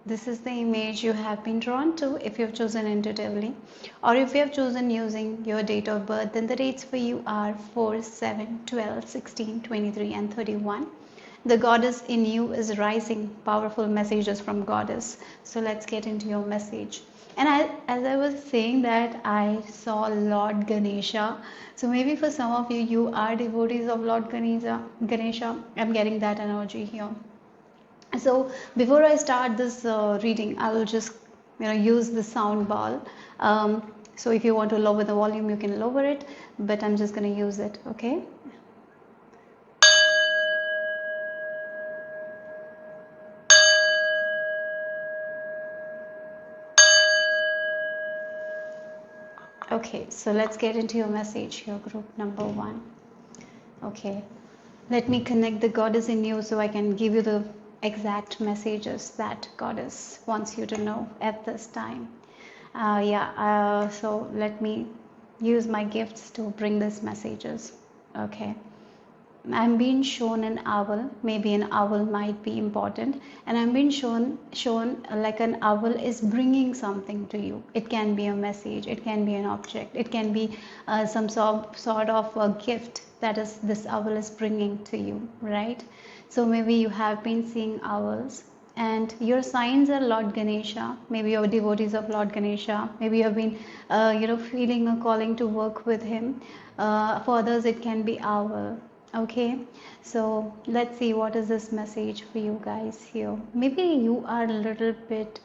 This is the image you have been drawn to if you have chosen intuitively, or if you have chosen using your date of birth, then the dates for you are 4, 7, 12, 16, 23, and 31. The goddess in you is rising. Powerful messages from goddess. So let's get into your message. And as I was saying that, I saw Lord Ganesha. So maybe for some of you, you are devotees of Lord Ganesha. I'm getting that energy here. So before I start this reading, I will just use the sound ball. So if you want to lower the volume, you can lower it, but I'm just going to use it. Okay. Okay, so let's get into your message here, group number 1. Okay, let me connect the goddess in you so I can give you the exact messages that goddess wants you to know at this time. So let me use my gifts to bring these messages. Okay. I'm being shown an owl. Maybe an owl might be important, and I'm being shown like an owl is bringing something to you. It can be a message, it can be an object, it can be some sort of a gift that is this owl is bringing to you, right? So maybe you have been seeing owls, and your signs are Lord Ganesha. Maybe you're devotees of Lord Ganesha. Maybe you have been feeling a calling to work with him. For others it can be owl. Okay, so let's see what is this message for you guys here. Maybe you are a little bit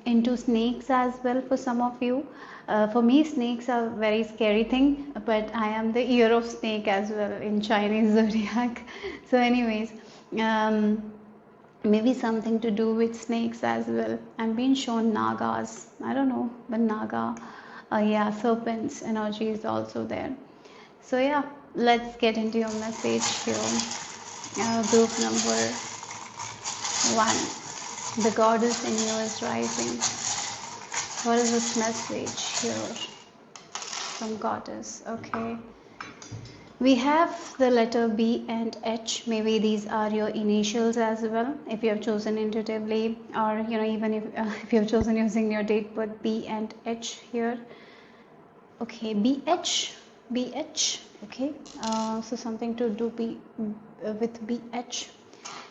into snakes as well. For some of you, for me snakes are a very scary thing, but I am the ear of snake as well in Chinese zodiac. So anyways, maybe something to do with snakes as well. I'm being shown nagas. I don't know, but naga, serpents energy is also there. So yeah, let's get into your message here. Group number 1. The goddess in you is rising. What is this message here from goddess? Okay. We have the letter B and H. Maybe these are your initials as well, if you have chosen intuitively, or even if you have chosen using your date birth, B and H here. Okay, BH. Okay, so something to do with BH.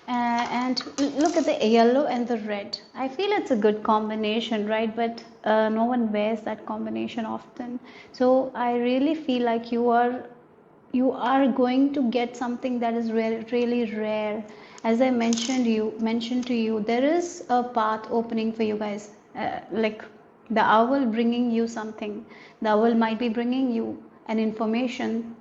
And look at the yellow and the red. I feel it's a good combination, right? But no one wears that combination often. So I really feel like you are going to get something that is really rare. As I mentioned to you, there is a path opening for you guys. Like the owl bringing you something. The owl might be bringing you an information,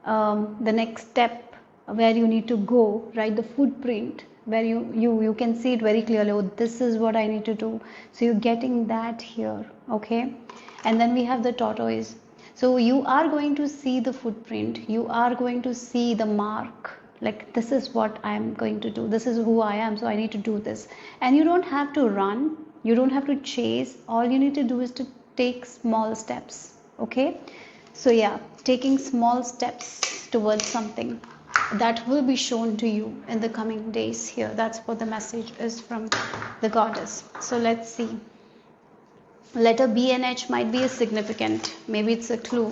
the next step where you need to go, right? The footprint where you can see it very clearly. Oh, this is what I need to do. So you're getting that here, okay? And then we have the tortoise. So you are going to see the footprint. You are going to see the mark. Like, this is what I'm going to do. This is who I am. So I need to do this. And you don't have to run. You don't have to chase. All you need to do is to take small steps. Okay. So yeah, taking small steps towards something that will be shown to you in the coming days here. That's what the message is from the goddess. So let's see. Letter B and H might be a significant. Maybe it's a clue.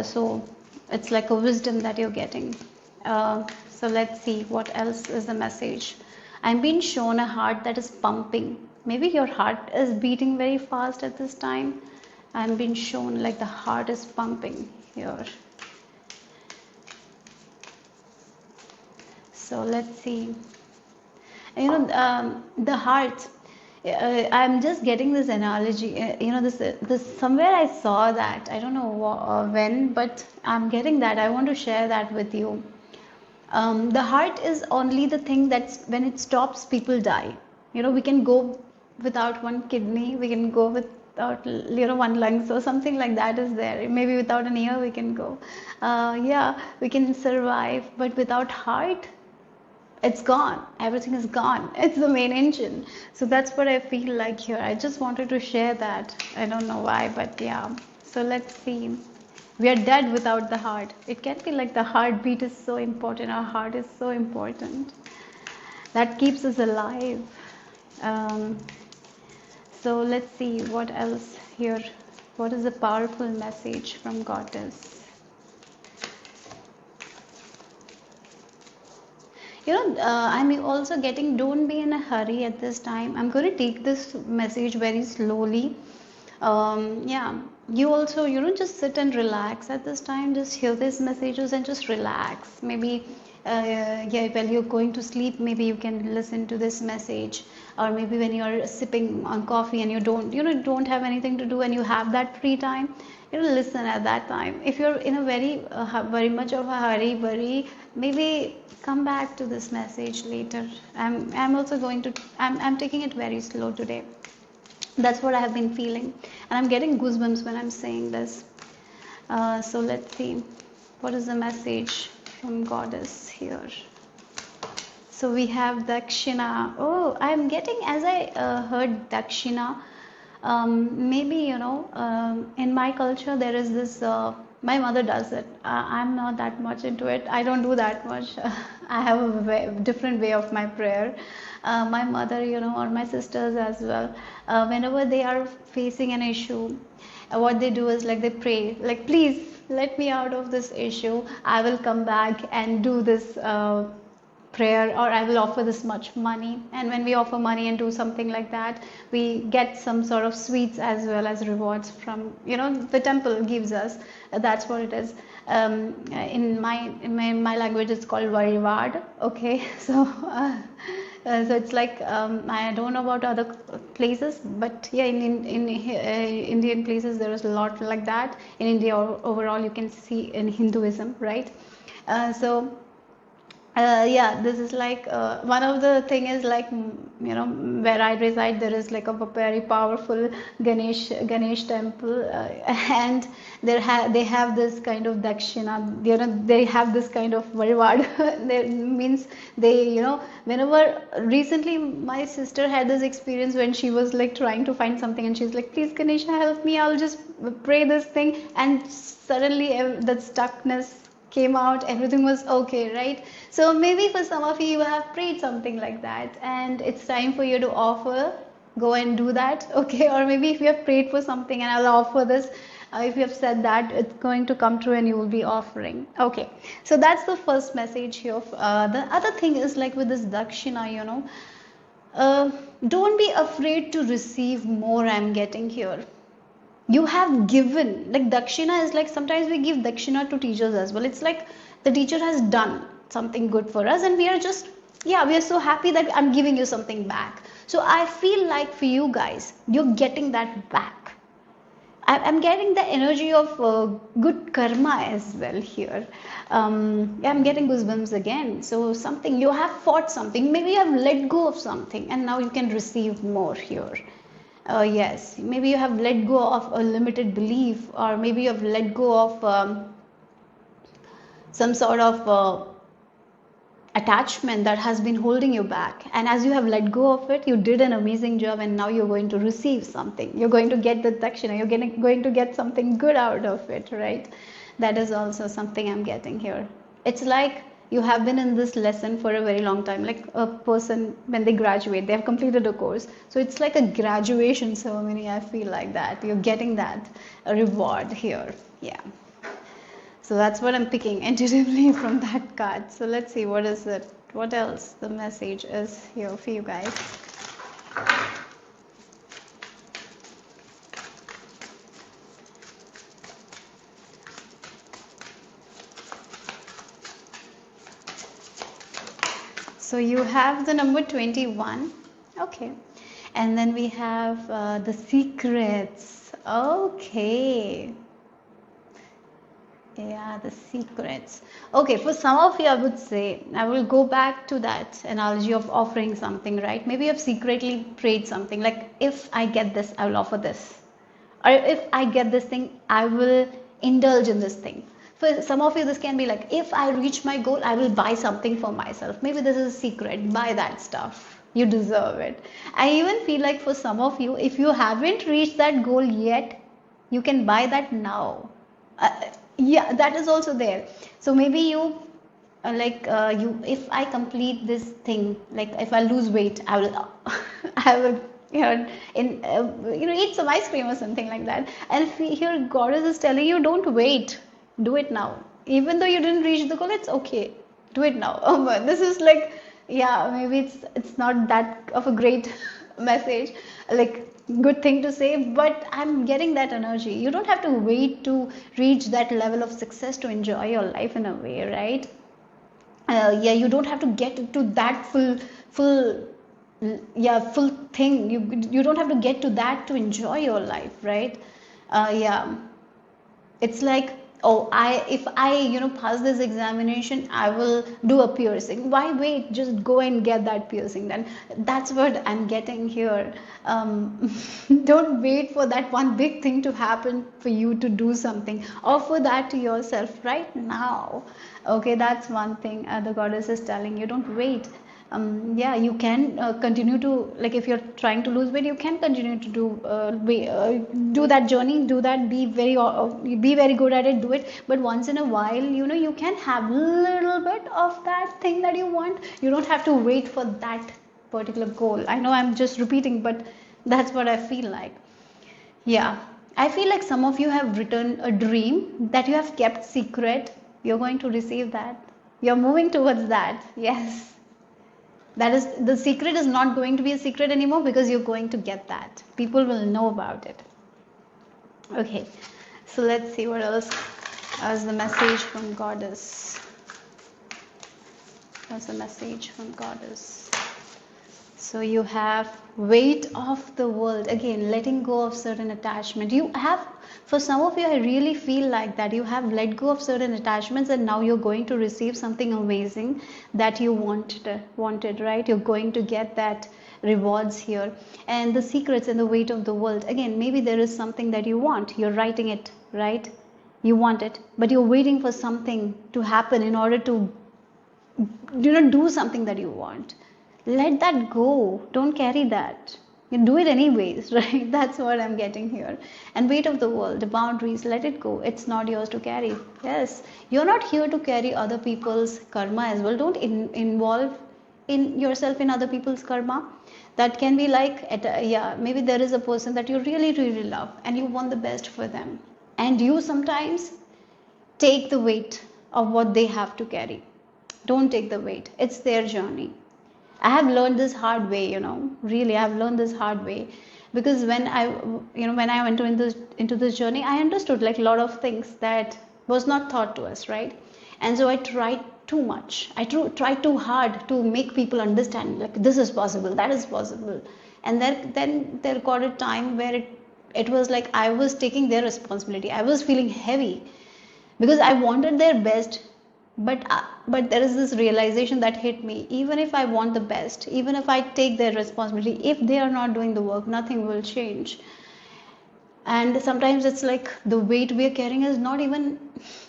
So it's like a wisdom that you're getting. So let's see what else is the message. I'm being shown a heart that is pumping. Maybe your heart is beating very fast at this time. I'm being shown like the heart is pumping here. So let's see. The heart. I'm just getting this analogy. This somewhere I saw that. I don't know when, but I'm getting that. I want to share that with you. The heart is only the thing that's when it stops, people die. We can go without one kidney. We can go without one lung, so something like that is there. Maybe without an ear we can go. We can survive, but without heart, it's gone. Everything is gone. It's the main engine. So that's what I feel like here. I just wanted to share that. I don't know why, but yeah. So let's see. We are dead without the heart. It can be like the heartbeat is so important. Our heart is so important. That keeps us alive. Um, so let's see what else here. What is the powerful message from Goddess? I'm also getting, don't be in a hurry at this time. I'm going to take this message very slowly. Yeah, you also, just sit and relax at this time. Just hear these messages and just relax. Maybe, yeah, while you're going to sleep, maybe you can listen to this message. Or maybe when you're sipping on coffee and you don't have anything to do and you have that free time, listen at that time. If you're in a very much of a hurry, maybe come back to this message later. I'm also going to, I'm taking it very slow today. That's what I have been feeling, and I'm getting goosebumps when I'm saying this. So let's see, what is the message from Goddess here? So we have Dakshina. Oh, I'm getting, as I heard Dakshina, maybe, in my culture there is this, my mother does it. I'm not that much into it. I don't do that much. I have a different way of my prayer. My mother, or my sisters as well, whenever they are facing an issue, what they do is like they pray, like, please let me out of this issue. I will come back and do this prayer, or I will offer this much money. And when we offer money and do something like that, we get some sort of sweets as well as rewards from, the temple gives us. That's what it is. In my language it's called variwad. Okay. So it's like, I don't know about other places, but yeah, in Indian places there is a lot like that. In India overall, you can see in Hinduism, right? So yeah, this is like, one of the thing is like, where I reside, there is like a very powerful Ganesh temple, and they have this kind of dakshina, they have this kind of variwad. That means they, whenever, recently my sister had this experience when she was like trying to find something, and she's like, please Ganesha, help me, I'll just pray this thing, and suddenly that stuckness came out, everything was okay, right? So maybe for some of you have prayed something like that, and it's time for you to offer, go and do that, okay? Or maybe if you have prayed for something and I'll offer this, if you have said that, it's going to come true and you will be offering. Okay, so that's the first message here. The other thing is like with this dakshina, don't be afraid to receive more. I'm getting here, you have given, like dakshina is like, sometimes we give dakshina to teachers as well. It's like the teacher has done something good for us, and we are just, yeah, we are so happy that I'm giving you something back. So I feel like for you guys, you're getting that back. I'm getting the energy of good karma as well here. Yeah, I'm getting goosebumps again. So something, you have fought something, maybe you have let go of something, and now you can receive more here. Yes, maybe you have let go of a limited belief, or maybe you have let go of some sort of attachment that has been holding you back. And as you have let go of it, you did an amazing job, and now you're going to receive something. You're going to get the dakshina, you're going to get something good out of it, right? That is also something I'm getting here. It's like you have been in this lesson for a very long time, like a person when they graduate, they have completed a course, so it's like a graduation ceremony. I feel like that you're getting that reward here. Yeah, so that's what I'm picking intuitively from that card. So let's see, what is it, what else the message is here for you guys. So you have the number 21. Okay. And then we have the secrets. Okay. Yeah, the secrets. Okay, for some of you, I would say, I will go back to that analogy of offering something, right? Maybe you have secretly prayed something like, if I get this, I will offer this. Or if I get this thing, I will indulge in this thing. For some of you, this can be like, if I reach my goal, I will buy something for myself. Maybe this is a secret. Buy that stuff. You deserve it. I even feel like for some of you, if you haven't reached that goal yet, you can buy that now. Yeah, that is also there. So maybe you if I complete this thing, like if I lose weight, I will I will eat some ice cream or something like that. And if here goddess is telling you, don't wait, do it now. Even though you didn't reach the goal, it's okay, do it now. But this is like, yeah, maybe it's not that of a great message, like good thing to say, but I'm getting that energy. You don't have to wait to reach that level of success to enjoy your life in a way, right? Yeah, you don't have to get to that full yeah, full thing. You don't have to get to that to enjoy your life, right? Yeah, it's like, oh, if I pass this examination, I will do a piercing. Why wait? Just go and get that piercing then. That's what I'm getting here. Don't wait for that one big thing to happen for you to do something. Offer that to yourself right now. Okay, that's one thing the goddess is telling you. Don't wait. Yeah, you can continue to, like, if you're trying to lose weight, you can continue to do that journey, do that, be very good at it, do it. But once in a while, you can have a little bit of that thing that you want. You don't have to wait for that particular goal. I know I'm just repeating, but that's what I feel like. Yeah, I feel like some of you have written a dream that you have kept secret. You're going to receive that. You're moving towards that. Yes, that is, the secret is not going to be a secret anymore, because you're going to get that. People will know about it. Okay, so let's see what else is the message from goddess. What's the message from goddess? So you have weight of the world. Again, letting go of certain attachment. You have, for some of you, I really feel like that you have let go of certain attachments, and now you're going to receive something amazing that you wanted, right? You're going to get that rewards here. And the secrets and the weight of the world. Again, maybe there is something that you want. You're writing it, right? You want it, but you're waiting for something to happen in order to do something that you want. Let that go. Don't carry that. You do it anyways, right? That's what I'm getting here. And weight of the world, the boundaries, let it go. It's not yours to carry. Yes, you're not here to carry other people's karma as well. Don't involve in yourself in other people's karma. That can be like, yeah, maybe there is a person that you really, really love and you want the best for them. And you sometimes take the weight of what they have to carry. Don't take the weight. It's their journey. I have learned this hard way, really, I have learned this hard way, because when I went into this journey, I understood like a lot of things that was not taught to us, right? And so I tried too much. I tried too hard to make people understand, like, this is possible, that is possible. And then there got a time where it was like I was taking their responsibility. I was feeling heavy because I wanted their best. But there is this realization that hit me. Even if I want the best, even if I take their responsibility, if they are not doing the work, nothing will change. And sometimes it's like the weight we are carrying is not even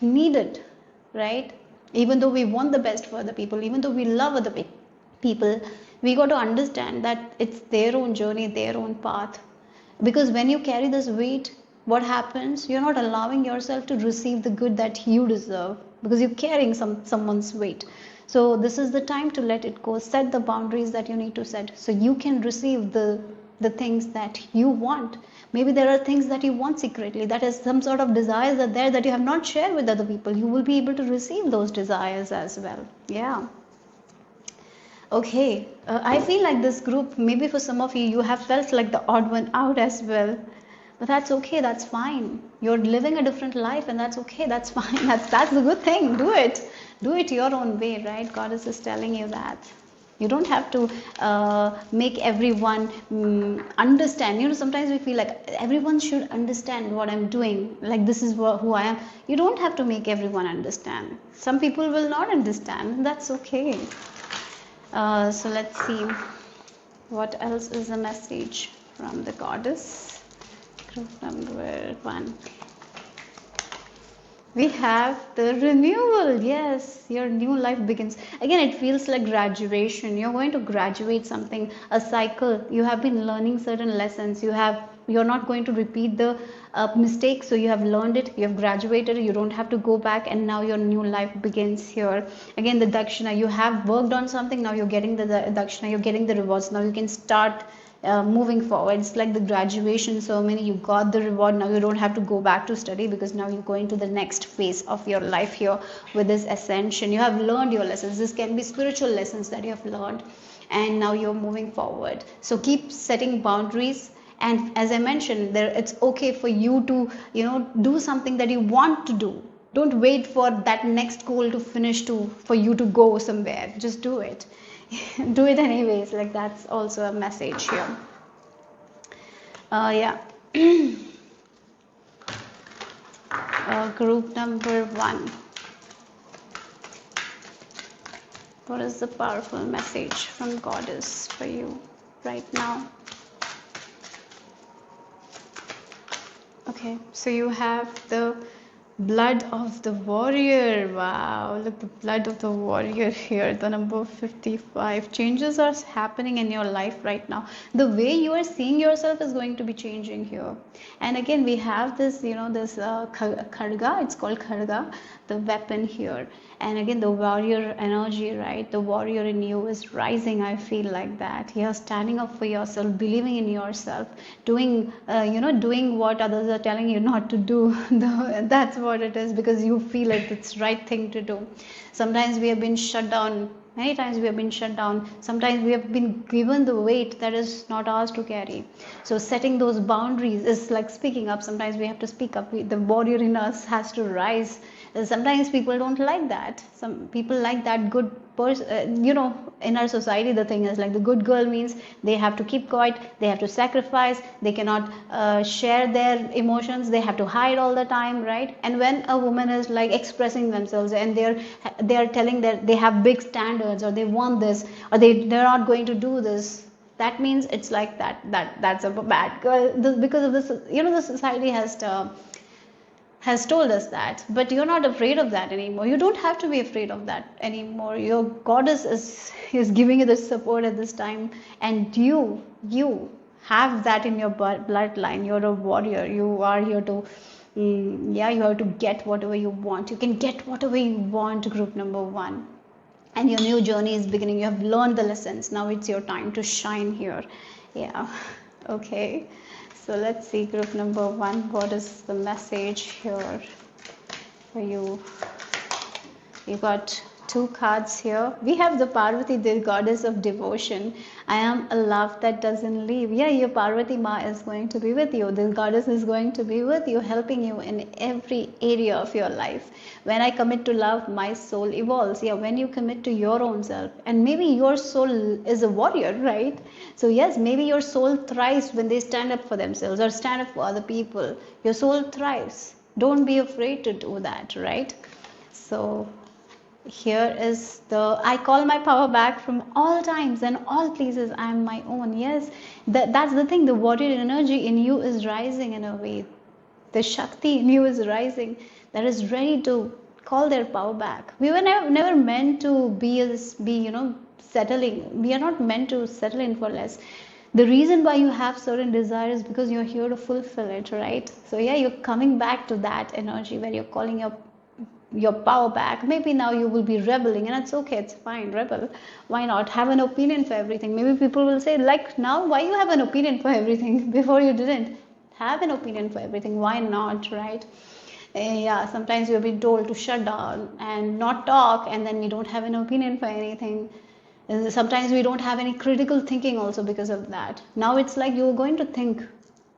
needed, right? Even though we want the best for other people, even though we love other people, we got to understand that it's their own journey, their own path. Because when you carry this weight, what happens? You're not allowing yourself to receive the good that you deserve, because you're carrying someone's weight. So this is the time to let it go. Set the boundaries that you need to set, so you can receive the things that you want. Maybe there are things that you want secretly, that is some sort of desires are there that you have not shared with other people. You will be able to receive those desires as well. Yeah. Okay, I feel like this group, maybe for some of you, you have felt like the odd one out as well. But that's okay, that's fine. You're living a different life, and that's okay, that's fine. That's the good thing. Do it your own way, right? Goddess is telling you that. You don't have to make everyone understand. Sometimes we feel like everyone should understand what I'm doing. Like, this is who I am. You don't have to make everyone understand. Some people will not understand. That's okay. So let's see. What else is the message from the goddess? Group number 1. We have the renewal. Yes, your new life begins. Again, it feels like graduation. You're going to graduate something, a cycle. You have been learning certain lessons. You have you're not going to repeat the mistake. So you have learned it, you have graduated, you don't have to go back, and now your new life begins here. Again, the dakshina, you have worked on something, now you're getting the dakshina, you're getting the rewards. Now you can start moving forward. It's like the graduation ceremony, you got the reward. Now you don't have to go back to study, because now you're going to the next phase of your life here with this ascension. You have learned your lessons. This can be spiritual lessons that you have learned, and now you're moving forward. So keep setting boundaries. And as I mentioned there, it's okay for you to do something that you want to do. Don't wait for that next goal to finish to for you to go somewhere. Just do it. Do it anyways. Like, that's also a message here. Yeah. Group number 1. What is the powerful message from Goddess for you right now? Okay, so you have the blood of the warrior. Wow, look, the blood of the warrior here, the number 55. Changes are happening in your life right now. The way you are seeing yourself is going to be changing here. And again, we have this, this kharga, it's called kharga, the weapon here. And again, the warrior energy, right? The warrior in you is rising. I feel like that. You're standing up for yourself, believing in yourself, doing, doing what others are telling you not to do. That's what it is, because you feel it's right thing to do. Sometimes we have been shut down. Many times we have been shut down. Sometimes we have been given the weight that is not ours to carry. So setting those boundaries is like speaking up. Sometimes we have to speak up. The warrior in us has to rise. Sometimes people don't like that. Some people like that good person. In our society, the thing is like the good girl means they have to keep quiet, they have to sacrifice, they cannot share their emotions, they have to hide all the time, right? And when a woman is like expressing themselves and they're telling that they have big standards, or they want this, or they're not going to do this, that means it's like that's a bad girl. Because of this, the society has told us that. But you're not afraid of that anymore. You don't have to be afraid of that anymore. Your goddess is giving you the support at this time, and you have that in your bloodline. You're a warrior. You are here to you have to get whatever you want. You can get whatever you want, group number 1. And your new journey is beginning. You have learned the lessons. Now it's your time to shine here. Yeah. Okay. So let's see, group number 1, what is the message here for you? You got 2 cards here. We have the Parvati, the goddess of devotion. I am a love that doesn't leave. Yeah, your Parvati Ma is going to be with you. The goddess is going to be with you, helping you in every area of your life. When I commit to love, my soul evolves. Yeah, when you commit to your own self, and maybe your soul is a warrior, right? So yes, maybe your soul thrives when they stand up for themselves or stand up for other people. Your soul thrives. Don't be afraid to do that, right? So here is I call my power back from all times and all places. I am my own. Yes, that's the thing. The warrior energy in you is rising in a way. The Shakti in you is rising, that is ready to call their power back. We were never meant to be settling. We are not meant to settle in for less. The reason why you have certain desires is because you're here to fulfill it, right? So yeah, you're coming back to that energy where you're calling your power back. Maybe now you will be rebelling, and it's okay, it's fine, rebel. Why not? Have an opinion for everything. Maybe people will say, like, now why you have an opinion for everything? Before you didn't have an opinion for everything. Why not, right? Yeah, sometimes you've been told to shut down and not talk, and then you don't have an opinion for anything. And sometimes we don't have any critical thinking also because of that. Now it's like you're going to think,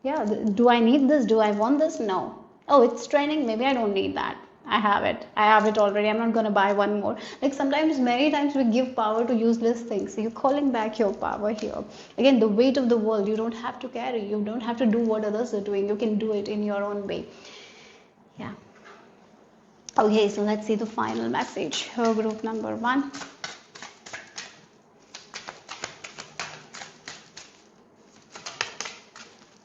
yeah, do I need this? Do I want this? No. Oh, it's training, maybe I don't need that. I have it already. I'm not going to buy one more. Like, sometimes, many times we give power to useless things. So you're calling back your power here. Again, the weight of the world you don't have to carry. You don't have to do what others are doing. You can do it in your own way. Yeah. Okay, so let's see the final message. Here, group number 1.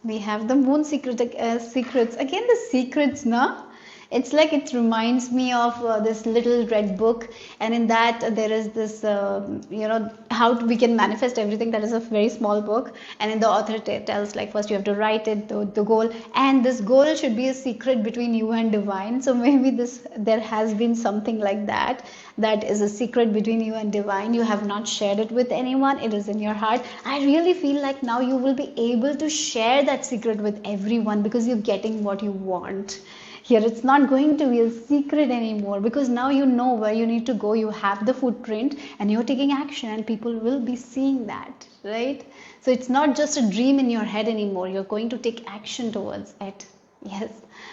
We have the moon secrets. Again, the secrets, na? It's like it reminds me of this little red book, and in that there is this, how we can manifest everything. That is a very small book, and in the author tells like first you have to write it, the goal, and this goal should be a secret between you and divine. So maybe there has been something like that. That is a secret between you and divine. You have not shared it with anyone. It is in your heart. I really feel like now you will be able to share that secret with everyone because you're getting what you want. Here it's not going to be a secret anymore because now you know where you need to go. You have the footprint and you're taking action, and people will be seeing that, right? So it's not just a dream in your head anymore. You're going to take action towards it. Yes.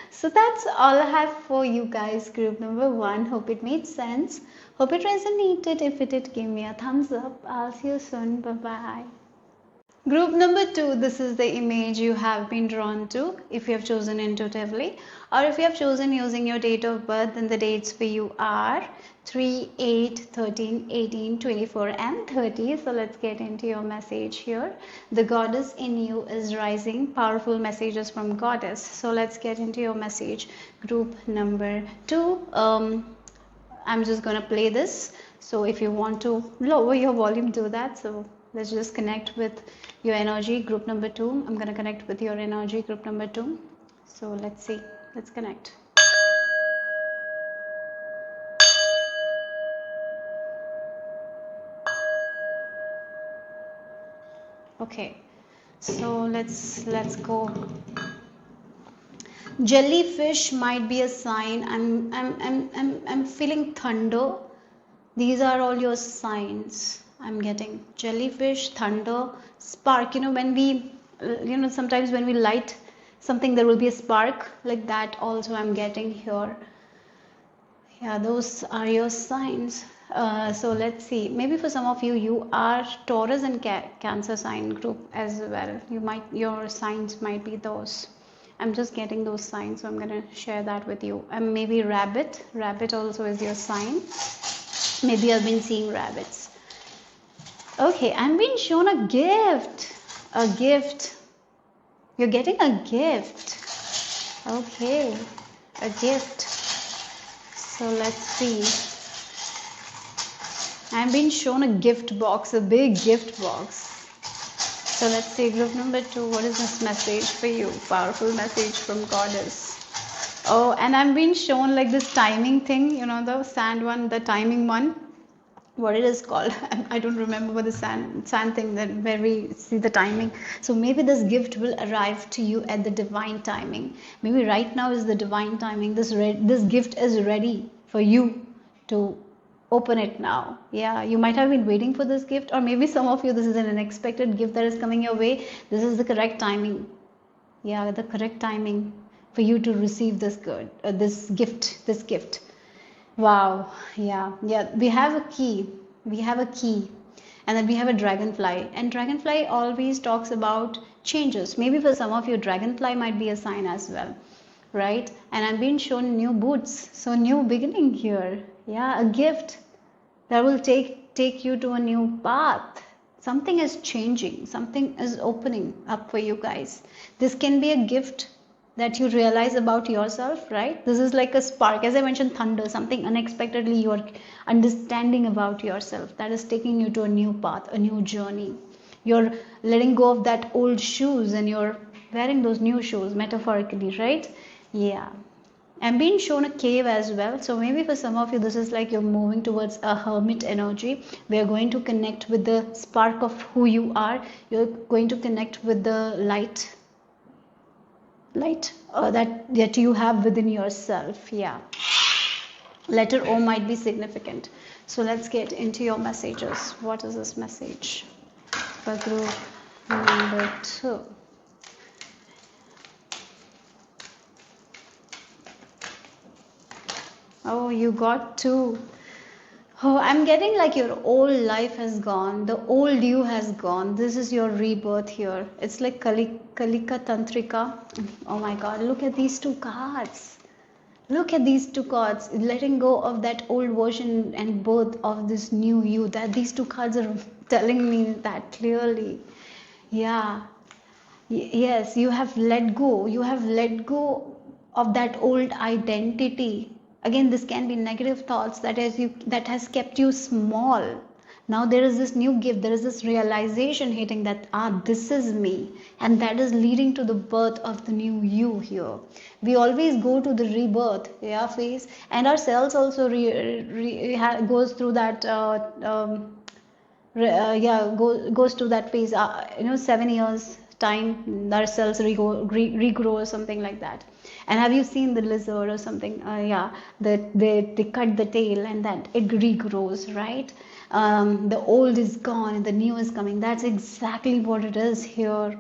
So that's all I have for you guys, group number 1. Hope it made sense. Hope it resonated. If it did, give me a thumbs up. I'll see you soon. Bye bye. Group number 2, this is the image you have been drawn to if you have chosen intuitively, or if you have chosen using your date of birth, then the dates for you are 3, 8, 13, 18, 24 and 30. So let's get into your message here. The goddess in you is rising. Powerful messages from goddess. So let's get into your message. Group number 2. I'm just gonna play this. So if you want to lower your volume, do that. So let's just connect with your energy, group number 2. I'm going to connect with your energy, group number 2. So let's see. Let's connect. Okay. So let's go. Jellyfish might be a sign. I'm feeling thunder. These are all your signs. I'm getting jellyfish, thunder, spark. When we, sometimes when we light something, there will be a spark like that. Also, I'm getting here. Yeah, those are your signs. So let's see. Maybe for some of you, you are Taurus and Cancer sign group as well. Your signs might be those. I'm just getting those signs, so I'm gonna share that with you. And maybe rabbit. Rabbit also is your sign. Maybe I've been seeing rabbits. Okay, I'm being shown a gift. A gift. You're getting a gift. Okay, a gift. So let's see. I'm being shown a gift box, a big gift box. So let's see, group number 2, what is this message for you? Powerful message from goddess. Oh, and I'm being shown like this timing thing, the sand one, the timing one. What it is called, I don't remember what the sand thing that where we see the timing. So maybe this gift will arrive to you at the divine timing. Maybe right now is the divine timing. This gift is ready for you to open it now. Yeah, you might have been waiting for this gift, or maybe some of you, this is an unexpected gift that is coming your way. This is the correct timing. Yeah, the correct timing for you to receive this gift. Wow. Yeah. We have a key. And then we have a dragonfly. And dragonfly always talks about changes. Maybe for some of you, dragonfly might be a sign as well. Right? And I'm being shown new boots. So new beginning here. Yeah, a gift that will take you to a new path. Something is changing. Something is opening up for you guys. This can be a gift that you realize about yourself, right? This is like a spark. As I mentioned, thunder, something unexpectedly you're understanding about yourself that is taking you to a new path, a new journey. You're letting go of that old shoes and you're wearing those new shoes, metaphorically, right? Yeah. I'm being shown a cave as well. So maybe for some of you, this is like you're moving towards a hermit energy. We are going to connect with the spark of who you are. You're going to connect with the light that you have within yourself. Yeah, letter O might be significant. So let's get into your messages. What is this message for group number 2? Oh, you got 2. Oh, I'm getting like your old life has gone. The old you has gone. This is your rebirth here. It's like Kalika Tantrika. Oh my God, look at these 2 cards. Look at these 2 cards. Letting go of that old version and birth of this new you. That these 2 cards are telling me that clearly. Yeah. Yes, you have let go. You have let go of that old identity. Again, this can be negative thoughts that has kept you small. Now there is this new gift, there is this realization hitting that this is me, and that is leading to the birth of the new you here. We always go to the rebirth, phase, and our cells also goes through that goes to that phase, 7 years time our cells regrow or something like that. And have you seen the lizard or something? They cut the tail and that it regrows, right? The old is gone and the new is coming. That's exactly what it is here.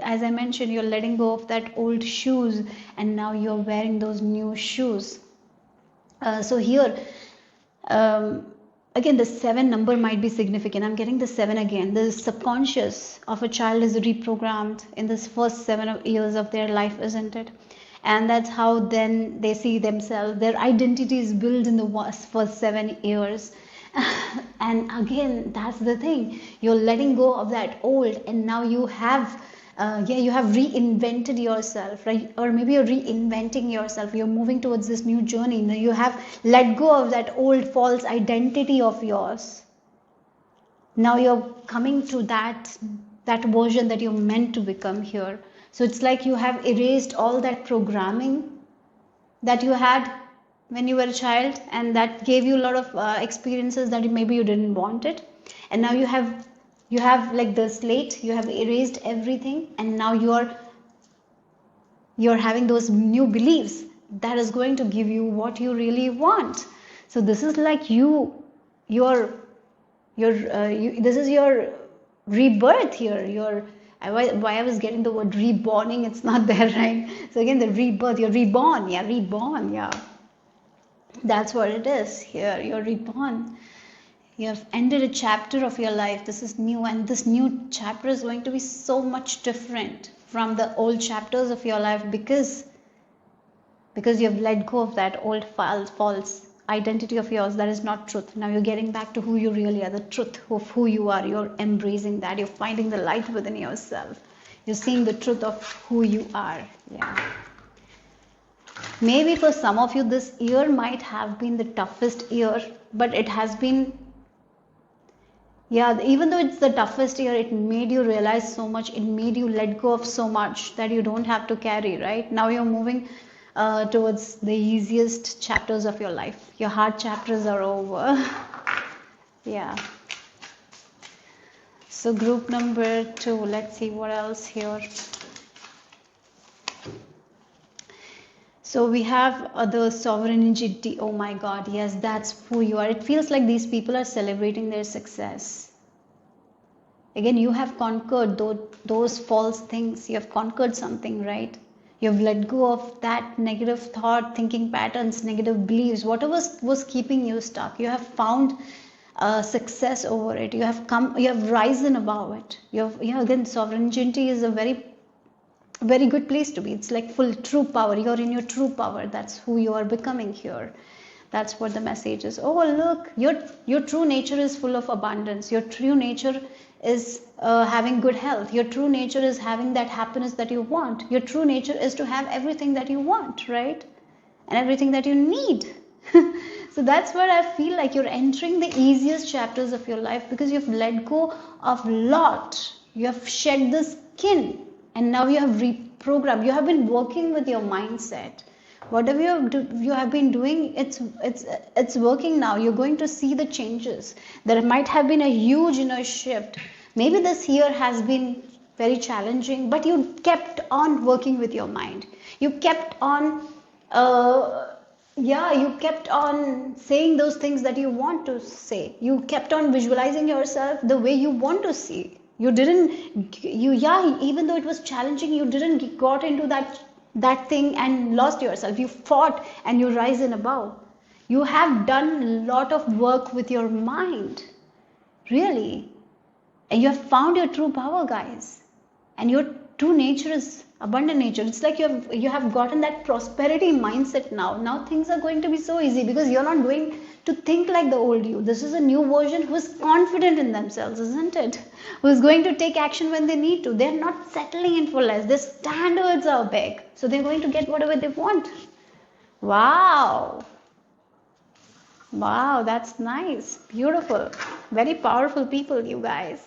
As I mentioned, you're letting go of that old shoes and now you're wearing those new shoes. So here, again, the 7 number might be significant. I'm getting the 7 again. The subconscious of a child is reprogrammed in this first 7 years of their life, isn't it? And that's how then they see themselves. Their identity is built in the first 7 years. And again, that's the thing. You're letting go of that old, and now you have reinvented yourself, right? Or maybe you're reinventing yourself. You're moving towards this new journey. Now you have let go of that old false identity of yours. Now you're coming to that version that you're meant to become here. So it's like you have erased all that programming that you had when you were a child, and that gave you a lot of experiences that maybe you didn't want it. And now you have like the slate, you have erased everything, and now you're having those new beliefs that is going to give you what you really want. So this is like this is your rebirth here. Why I was getting the word reborning, it's not there, right? So again, the rebirth, you're reborn, that's what it is here. You're reborn. You have ended a chapter of your life. This is new, and this new chapter is going to be so much different from the old chapters of your life because you have let go of that old false identity of yours that is not truth. Now you're getting back to who you really are, the truth of who you are. You're embracing that. You're finding the light within yourself. You're seeing the truth of who you are. Maybe for some of you this year might have been the toughest year, but it has been, even though it's the toughest year, it made you realize so much. It made you let go of so much that you don't have to carry, right? Now you're moving towards the easiest chapters of your life. Your hard chapters are over. So group number 2, let's see what else here. So we have the sovereignty. Oh my God, yes, that's who you are. It feels like these people are celebrating their success. Again, you have conquered those false things. You have conquered something, right? You have let go of that negative thought, thinking patterns, negative beliefs, whatever was keeping you stuck. You have found success over it. You have risen above it. Again, sovereignty is a very good place to be. It's like full true power. You're in your true power. That's who you are becoming here. That's what the message is. Oh, look, your true nature is full of abundance. Your true nature is having good health. Your true nature is having that happiness that you want. Your true nature is to have everything that you want, right? And everything that you need. So that's what I feel like. You're entering the easiest chapters of your life because you've let go of a lot. You have shed the skin. And now you have reprogrammed. You have been working with your mindset. Whatever you have been doing, it's working now. You're going to see the changes. There might have been a huge inner shift. Maybe this year has been very challenging, but you kept on working with your mind. You kept on, you kept on saying those things that you want to say. You kept on visualizing yourself the way you want to see. Even though it was challenging, you didn't got into that thing and lost yourself. You fought and you rise and above. You have done a lot of work with your mind, really. And you have found your true power, guys. And your true nature is abundant nature. It's like you have gotten that prosperity mindset now. Now things are going to be so easy because you're not going to think like the old you. This is a new version who's confident in themselves, isn't it? Who's going to take action when they need to. They're not settling in for less. Their standards are big, so they're going to get whatever they want. Wow. Wow, that's nice. Beautiful. Very powerful people, you guys.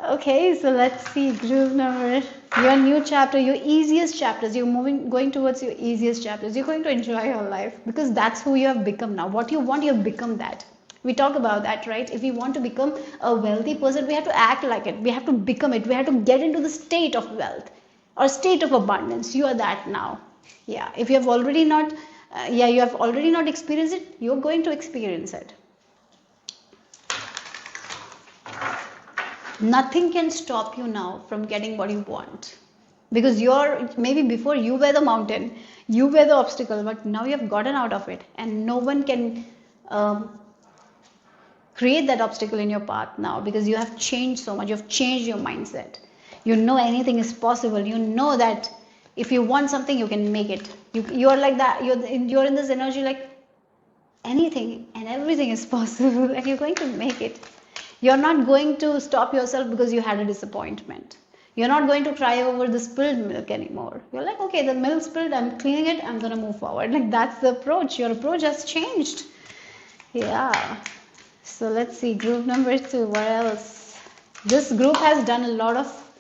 Okay, so let's see group number, your new chapter, your easiest chapters. You're going towards your easiest chapters. You're going to enjoy your life because that's who you have become now. What you want, you have become that. We talk about that, right? If we want to become a wealthy person, we have to act like it. We have to become it. We have to get into the state of wealth or state of abundance. You are that now. Yeah. If you have already not, you have already not experienced it, you're going to experience it. Nothing can stop you now from getting what you want, because maybe before you were the mountain, you were the obstacle, but now you have gotten out of it, and no one can create that obstacle in your path now, because you have changed so much. You have changed your mindset. You know anything is possible. You know that if you want something, you can make it. You're like that. You're in this energy like anything and everything is possible, and you're going to make it. You're not going to stop yourself because you had a disappointment. You're not going to cry over the spilled milk anymore. You're like, okay, the milk spilled, I'm cleaning it, I'm going to move forward. Like, that's the approach. Your approach has changed. Yeah. So let's see, group number 2, what else? This group has done a lot of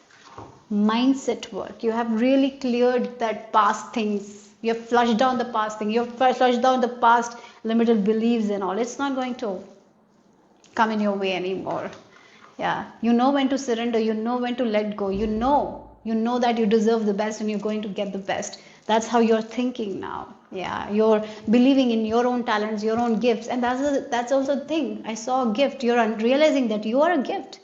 mindset work. You have really cleared that past things. You have flushed down the past thing. You have flushed down the past limited beliefs and all. It's not going to come in your way anymore. Yeah, you know when to surrender, you know when to let go, you know that you deserve the best and you're going to get the best. That's how you're thinking now. Yeah, you're believing in your own talents, your own gifts, and that's also the thing. I saw a gift. You're realizing that you are a gift.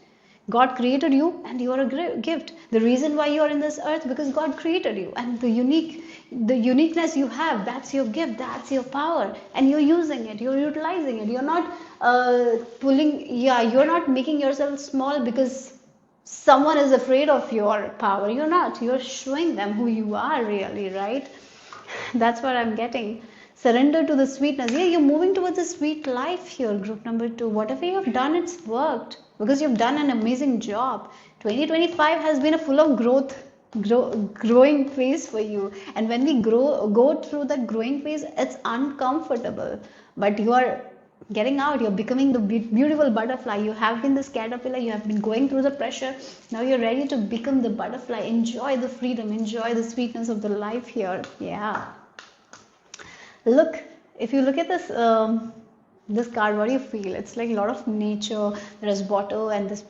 God created you and you are a gift. The reason why you are in this earth, because God created you, and the uniqueness you have, that's your gift, that's your power, and you're using it, you're utilizing it. You're not you're not making yourself small because someone is afraid of your power. You're showing them who you are really, right? That's what I'm getting. Surrender to the sweetness. Yeah, you're moving towards a sweet life here, group number 2. Whatever you've done, it's worked, because you've done an amazing job. 2025 has been a full of growing phase for you, and when we go through that growing phase, it's uncomfortable, but you are getting out. You're becoming the beautiful butterfly. You have been this caterpillar, you have been going through the pressure. Now you're ready to become the butterfly. Enjoy the freedom, enjoy the sweetness of the life here. Yeah. Look, if you look at this this card, what do you feel? It's like a lot of nature. There is water, and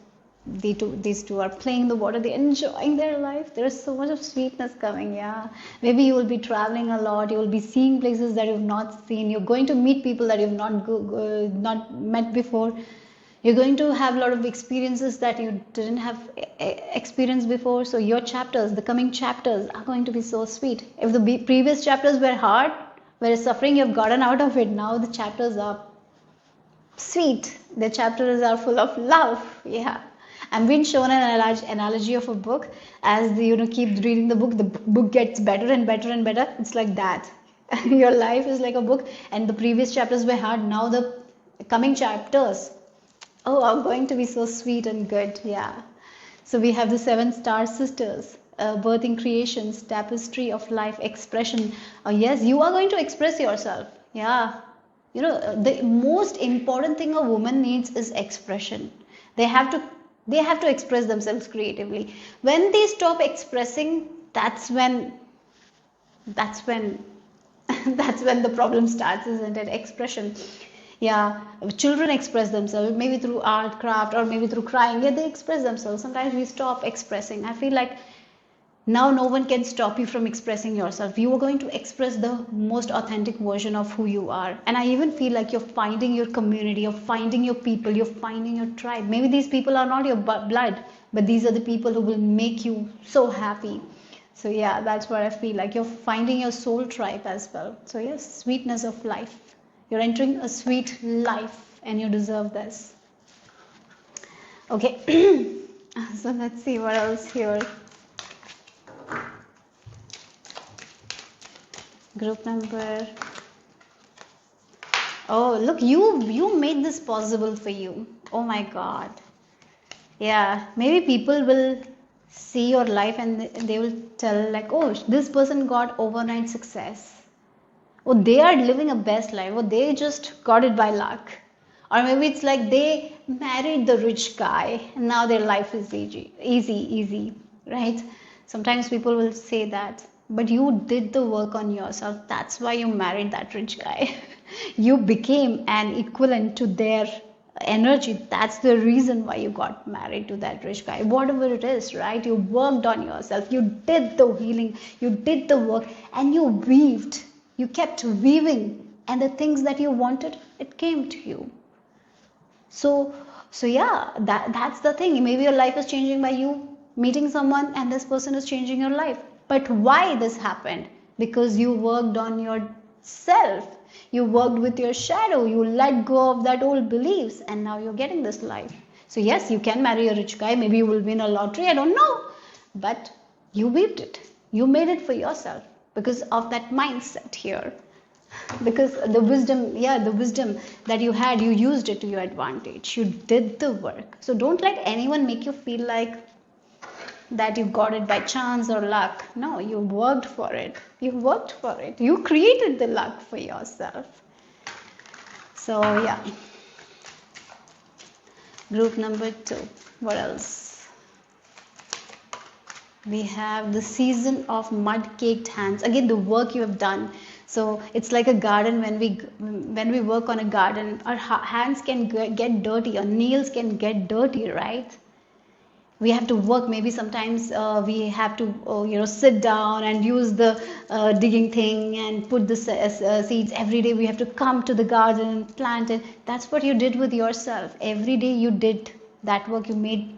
these two are playing the water. They're enjoying their life. There is so much of sweetness coming. Yeah, maybe you will be traveling a lot. You will be seeing places that you've not seen. You're going to meet people that you've not met before. You're going to have a lot of experiences that you didn't have experienced before. So your chapters, the coming chapters, are going to be so sweet. If the previous chapters were hard, where suffering, you've gotten out of it. Now the chapters are sweet. The chapters are full of love. Yeah. I'm being shown an analogy of a book. As keep reading the book gets better and better and better. It's like that. Your life is like a book, and the previous chapters were hard. Now the coming chapters, are going to be so sweet and good. Yeah. So we have the 7 star sisters. Birthing creations, tapestry of life, expression. Yes, you are going to express yourself. Yeah, the most important thing a woman needs is expression. They have to express themselves creatively. When they stop expressing, that's when that's when the problem starts, isn't it? Expression. Yeah, children express themselves maybe through art, craft, or maybe through crying. Yeah, they express themselves. Sometimes we stop expressing. I feel like now no one can stop you from expressing yourself. You are going to express the most authentic version of who you are. And I even feel like you're finding your community, you're finding your people, you're finding your tribe. Maybe these people are not your blood, but these are the people who will make you so happy. So yeah, that's what I feel like. You're finding your soul tribe as well. So yes, sweetness of life. You're entering a sweet life, and you deserve this. Okay. So let's see what else here. Group number. Oh, look, you made this possible for you. Oh my God. Yeah, maybe people will see your life and they will tell like, oh, this person got overnight success. Oh, they are living a best life. Oh, they just got it by luck. Or maybe it's like they married the rich guy and now their life is easy, right? Sometimes people will say that, but you did the work on yourself. That's why you married that rich guy. You became an equivalent to their energy. That's the reason why you got married to that rich guy. Whatever it is, right? You worked on yourself. You did the healing. You did the work and you weaved. You kept weaving, and the things that you wanted, it came to you. So yeah, that's the thing. Maybe your life is changing by you meeting someone and this person is changing your life. But why this happened? Because you worked on yourself. You worked with your shadow. You let go of that old beliefs and now you're getting this life. So yes, you can marry a rich guy. Maybe you will win a lottery. I don't know. But you weaved it. You made it for yourself because of that mindset here. Because the wisdom that you had, you used it to your advantage. You did the work. So don't let anyone make you feel like that you got it by chance or luck. No, you worked for it. You created the luck for yourself. So yeah. Group number 2. What else? We have the season of mud-caked hands. Again, the work you have done. So it's like a garden. When we work on a garden, our hands can get dirty, our nails can get dirty, right? We have to work. Maybe sometimes we have to sit down and use the digging thing and put the seeds. Every day we have to come to the garden, plant it. That's what you did with yourself. Every day you did that work. You made,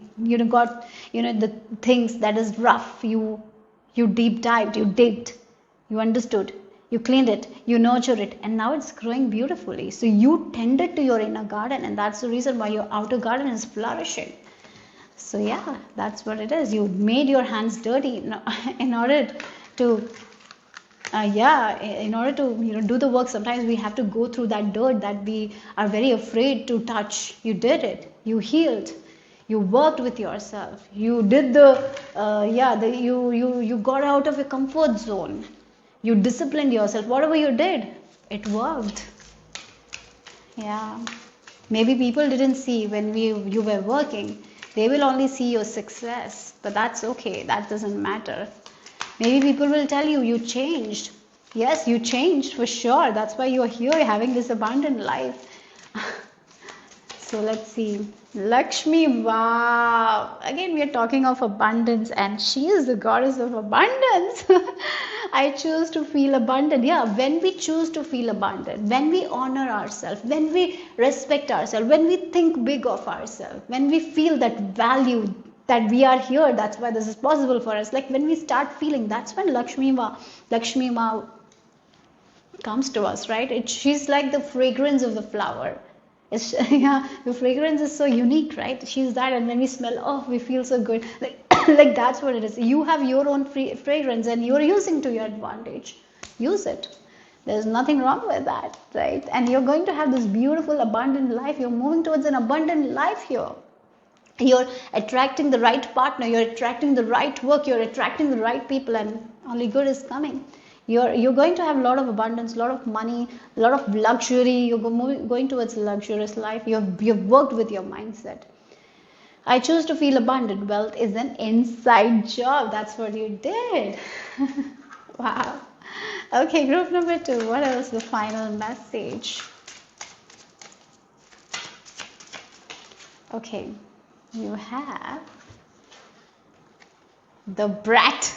got the things that is rough. You deep dived, you digged, you understood, you cleaned it, you nurtured it, and now it's growing beautifully. So you tended to your inner garden, and that's the reason why your outer garden is flourishing. So yeah, that's what it is. You made your hands dirty in order to do the work. Sometimes we have to go through that dirt that we are very afraid to touch. You did it. You healed. You worked with yourself. You did you got out of your comfort zone. You disciplined yourself. Whatever you did, it worked. Yeah. Maybe people didn't see when you were working. They will only see your success, but that's okay. That doesn't matter. Maybe people will tell you, you changed. Yes, you changed for sure. That's why you're here having this abundant life. So let's see. Lakshmi, wow. Again, we are talking of abundance and she is the goddess of abundance. I choose to feel abundant. Yeah, when we choose to feel abundant, when we honor ourselves, when we respect ourselves, when we think big of ourselves, when we feel that value that we are here, that's why this is possible for us. Like when we start feeling, that's when Lakshmi Ma comes to us, right? She's like the fragrance of the flower. The fragrance is so unique, right? She's that, and when we smell, oh, we feel so good. Like that's what it is. You have your own fragrance, and you're using to your advantage. Use it. There's nothing wrong with that, right? And you're going to have this beautiful, abundant life. You're moving towards an abundant life here. You're attracting the right partner. You're attracting the right work. You're attracting the right people, and only good is coming. You're going to have a lot of abundance, a lot of money, a lot of luxury. You're going towards a luxurious life. You've worked with your mindset. I choose to feel abundant. Wealth is an inside job. That's what you did. Wow. Okay, group number 2. What else? The final message. Okay, you have the brat.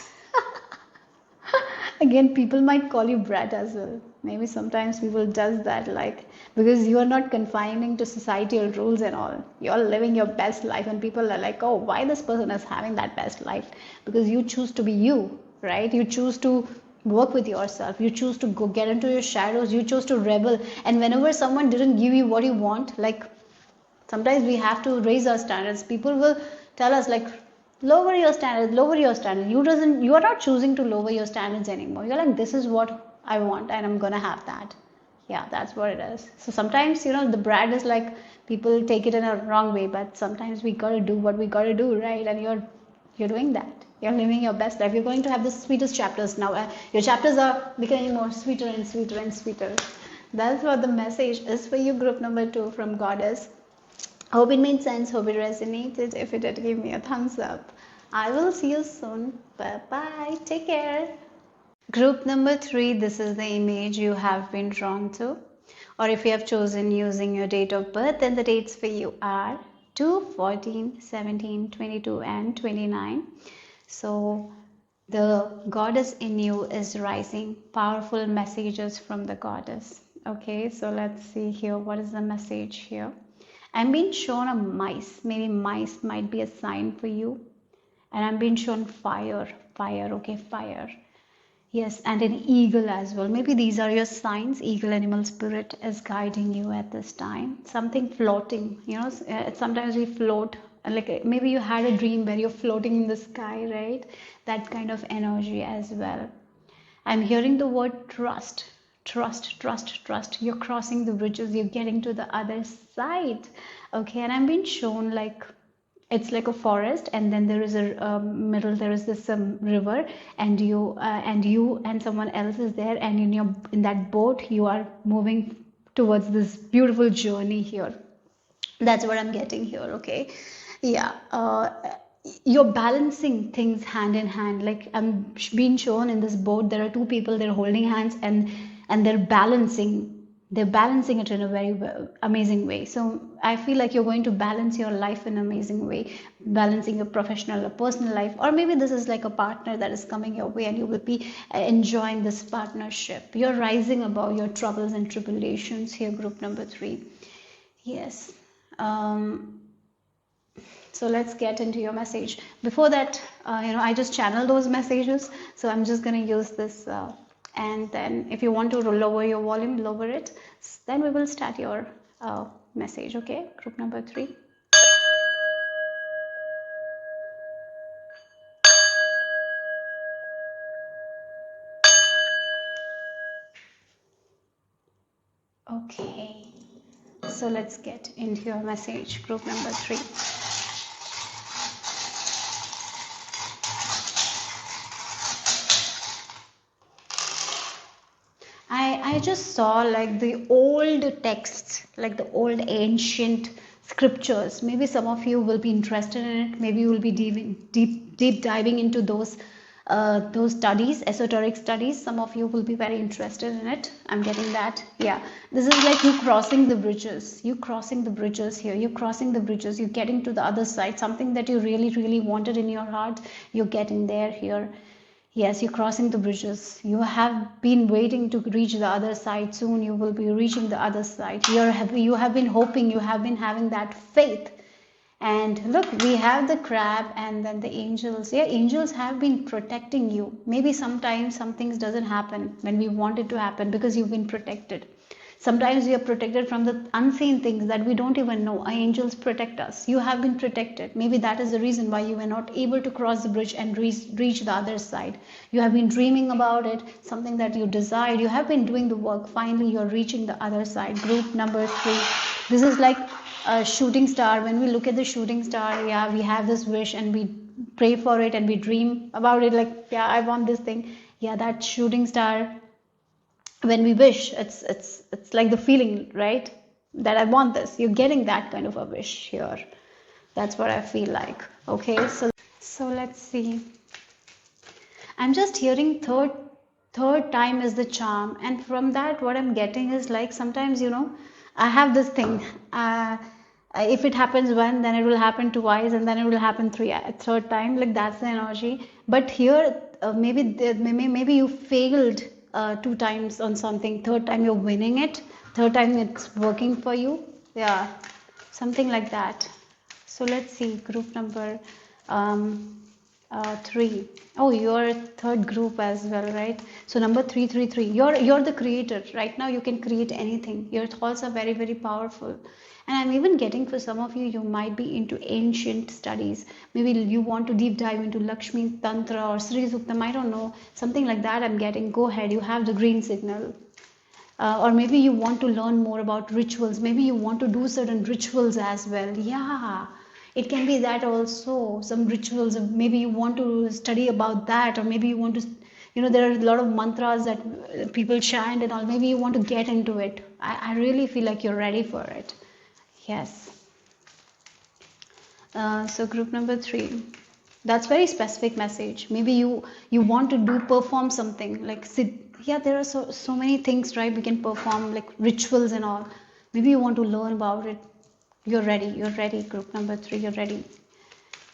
Again, people might call you brat as well. Maybe sometimes people does that, like, because you are not confining to societal rules and all. You're living your best life, and people are like, oh, why this person is having that best life? Because you choose to be you, right? You choose to work with yourself. You choose to go get into your shadows. You choose to rebel. And whenever someone didn't give you what you want, like sometimes we have to raise our standards. People will tell us like, lower your standards, lower your standards. You are not choosing to lower your standards anymore. You're like, this is what I want, and I'm gonna have that. Yeah, that's what it is. So sometimes, the bread is like people take it in a wrong way, but sometimes we gotta do what we gotta do, right? And you're doing that. You're living your best life. You're going to have the sweetest chapters now. Your chapters are becoming more sweeter and sweeter and sweeter. That's what the message is for you, group number 2 from Goddess. Hope it made sense. Hope it resonated. If it did, give me a thumbs up. I will see you soon. Bye bye. Take care. Group number 3, this is the image you have been drawn to. Or if you have chosen using your date of birth, then the dates for you are 2, 14, 17, 22, and 29. So the goddess in you is rising. Powerful messages from the goddess. Okay, so let's see here. What is the message here? I'm being shown a mice. Maybe mice might be a sign for you. And I'm being shown fire. Fire, okay, fire. Yes, and an eagle as well. Maybe these are your signs. Eagle animal spirit is guiding you at this time. Something floating, sometimes we float. Like maybe you had a dream where you're floating in the sky, right? That kind of energy as well. I'm hearing the word trust. Trust, trust, trust. You're crossing the bridges. You're getting to the other side. Okay, and I'm being shown like it's like a forest, and then there is a middle, there is this river, and you and someone else is there, and in that boat you are moving towards this beautiful journey here. That's what I'm getting here. Okay, yeah. You're balancing things hand in hand. Like I'm being shown in this boat, there are two people, they're holding hands, and they're balancing it in a very amazing way. So I feel like you're going to balance your life in an amazing way, balancing your professional or personal life, or maybe this is like a partner that is coming your way and you will be enjoying this partnership. You're rising above your troubles and tribulations here, group number 3. Yes. So let's get into your message. Before that, I just channel those messages, so I'm just going to use this and then if you want to lower your volume, lower it. Then we will start your message. Okay, group number 3. Okay, so let's get into your message, group number 3. I just saw like the old texts, like the old ancient scriptures. Maybe some of you will be interested in it. Maybe you will be deep diving into those studies, esoteric studies. Some of you will be very interested in it. I'm getting that. Yeah, this is like you crossing the bridges. You crossing the bridges here. You're crossing the bridges. You're getting to the other side. Something that you really, really wanted in your heart. You're getting there here. Yes, you're crossing the bridges. You have been waiting to reach the other side. Soon you will be reaching the other side. You have been hoping, you have been having that faith. And look, we have the crab and then the angels. Yeah, angels have been protecting you. Maybe sometimes some things doesn't happen when we want it to happen because you've been protected. Sometimes we are protected from the unseen things that we don't even know. Our angels protect us. You have been protected. Maybe that is the reason why you were not able to cross the bridge and reach the other side. You have been dreaming about it, something that you desired. You have been doing the work. Finally, you're reaching the other side. Group number 3. This is like a shooting star. When we look at the shooting star, yeah, we have this wish and we pray for it and we dream about it. Like, yeah, I want this thing. Yeah, that shooting star. When we wish, it's like the feeling, right, that I want this. You're getting that kind of a wish here. That's what I feel like. Okay, so let's see. I'm just hearing third time is the charm, and from that what I'm getting is like sometimes I have this thing. If it happens one, then it will happen twice, and then it will happen third time. Like that's the energy. But here, maybe you failed 2 times on something. Third time you're winning it. Third time it's working for you. Yeah, something like that. So let's see, group number Three. Oh, you're third group as well, right? So number 333. You're the creator. Right now you can create anything. Your thoughts are very, very powerful. And I'm even getting for some of you, you might be into ancient studies. Maybe you want to deep dive into Lakshmi Tantra or Sri Suktam. I don't know. Something like that I'm getting. Go ahead. You have the green signal. Or maybe you want to learn more about rituals. Maybe you want to do certain rituals as well. Yeah, it can be that also. Some rituals, maybe you want to study about that, or maybe you want to, there are a lot of mantras that people chant and all. Maybe you want to get into it. I really feel like you're ready for it. Yes. So group number 3, that's very specific message. Maybe you want to do perform something like sit. Yeah, there are so many things, right? We can perform like rituals and all. Maybe you want to learn about it. You're ready. You're ready. Group number 3, you're ready.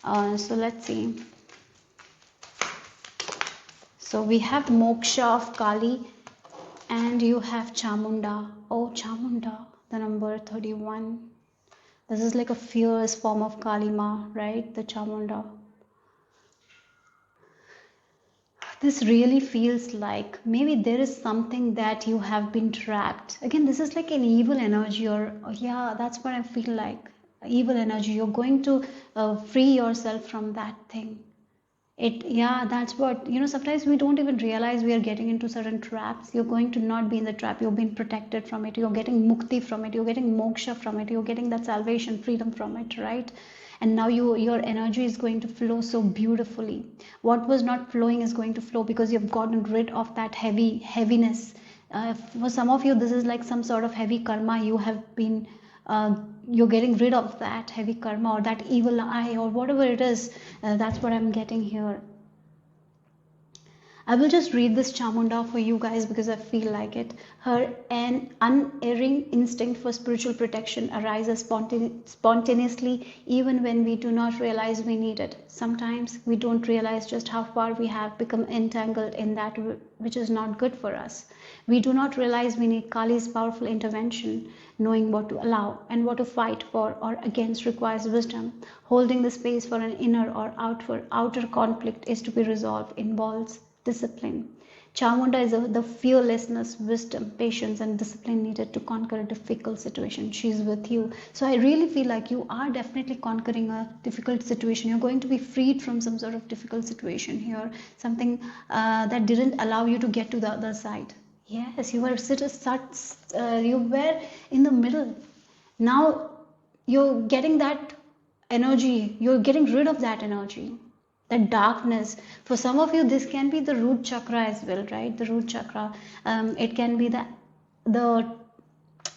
So let's see. So we have Moksha of Kali, and you have Chamunda. Oh, Chamunda, the number 31. This is like a fierce form of Kali Ma, right? The Chamunda. This really feels like maybe there is something that you have been trapped. Again, this is like an evil energy, or yeah, that's what I feel like. Evil energy. You're going to free yourself from that thing. Yeah, that's what, sometimes we don't even realize we are getting into certain traps. You're going to not be in the trap. You're being protected from it. You're getting mukti from it. You're getting moksha from it. You're getting that salvation, freedom from it, right? And now your energy is going to flow so beautifully. What was not flowing is going to flow because you've gotten rid of that heaviness. For some of you, this is like some sort of heavy karma you have been you're getting rid of that heavy karma or that evil eye or whatever it is. That's what I'm getting here. I will just read this Chamunda for you guys because I feel like it. Her an unerring instinct for spiritual protection arises spontaneously even when we do not realize we need it. Sometimes we don't realize just how far we have become entangled in that which is not good for us. We do not realize we need Kali's powerful intervention. Knowing what to allow and what to fight for or against requires wisdom. Holding the space for an inner or outer conflict is to be resolved involves discipline. Chamunda is the fearlessness, wisdom, patience, and discipline needed to conquer a difficult situation. She is with you. So I really feel like you are definitely conquering a difficult situation. You're going to be freed from some sort of difficult situation here, something that didn't allow you to get to the other side. Yes, you were you were in the middle. Now you're getting that energy. You're getting rid of that energy, that darkness. For some of you, this can be the root chakra as well, right? The root chakra. It can be the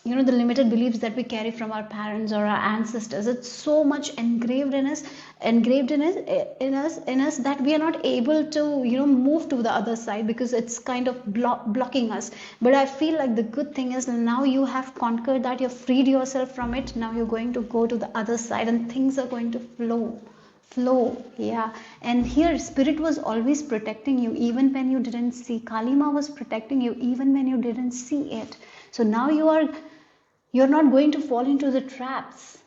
the limited beliefs that we carry from our parents or our ancestors. It's so much engraved in us that we are not able to move to the other side because it's kind of blocking us. But I feel like the good thing is now you have conquered that, you've freed yourself from it. Now you're going to go to the other side and things are going to flow. Yeah. And here spirit was always protecting you even when you didn't see. Kalima was protecting you even when you didn't see it. So now you're not going to fall into the traps.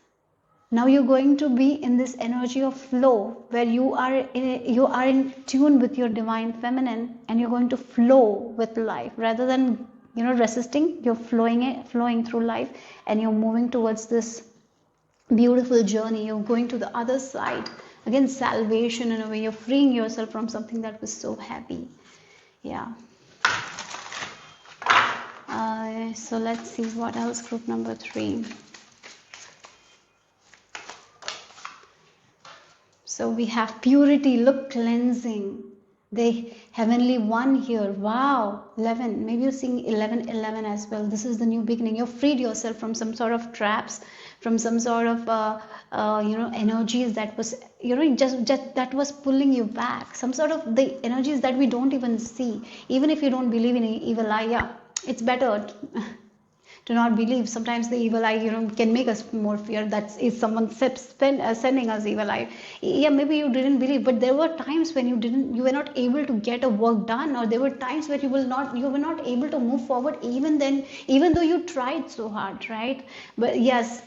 Now you're going to be in this energy of flow where you are in tune with your divine feminine, and you're going to flow with life rather than resisting. You're flowing through life, and you're moving towards this beautiful journey. You're going to the other side. Again, salvation in a way. You're freeing yourself from something that was so heavy. Yeah. So let's see what else. Group number 3. So we have purity, look, cleansing. The heavenly one here. Wow. 11. Maybe you're seeing 11 as well. This is the new beginning. You've freed yourself from some sort of traps, from some sort of energies that was just that was pulling you back. Some sort of the energies that we don't even see. Even if you don't believe in evil eye, yeah, it's better to not believe. Sometimes the evil eye can make us more fear. That is someone sending us evil eye. Yeah, maybe you didn't believe, but there were times when you were not able to get a work done, or there were times where you were not able to move forward even though you tried so hard, right? But yes,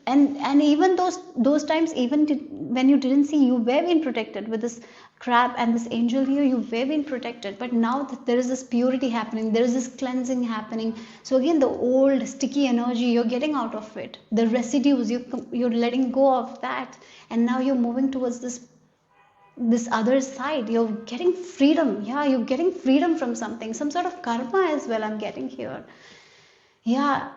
and even those times, even when you didn't see, you were being protected with this crab and this angel here, you've been protected, but now that there is this purity happening, there is this cleansing happening. So again, the old sticky energy, you're getting out of it, the residues, you're letting go of that, and now you're moving towards this other side. You're getting freedom. Yeah, you're getting freedom from something, some sort of karma as well, I'm getting here. Yeah,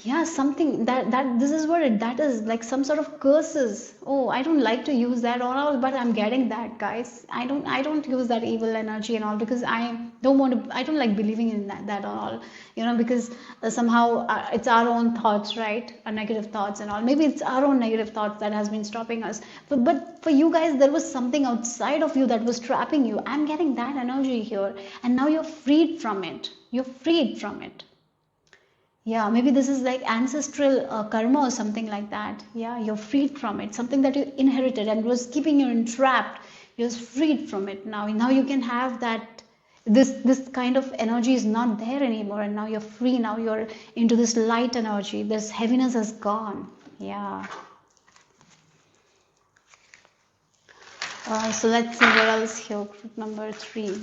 yeah, something that this is what that is, like some sort of curses. Oh, I don't like to use that all, but I'm getting that, guys. I don't use that evil energy and all, because I don't like believing in that all, because somehow it's our own thoughts, right? Our negative thoughts and all. Maybe it's our own negative thoughts that has been stopping us, but for you guys, there was something outside of you that was trapping you. I'm getting that energy here, and now you're freed from it. You're freed from it. Yeah, maybe this is like ancestral karma or something like that. Yeah, you're freed from it. Something that you inherited and was keeping you entrapped. You're freed from it now. Now you can have that. This kind of energy is not there anymore, and now you're free. Now you're into this light energy. This heaviness has gone. Yeah. So let's see what else here. Group number 3.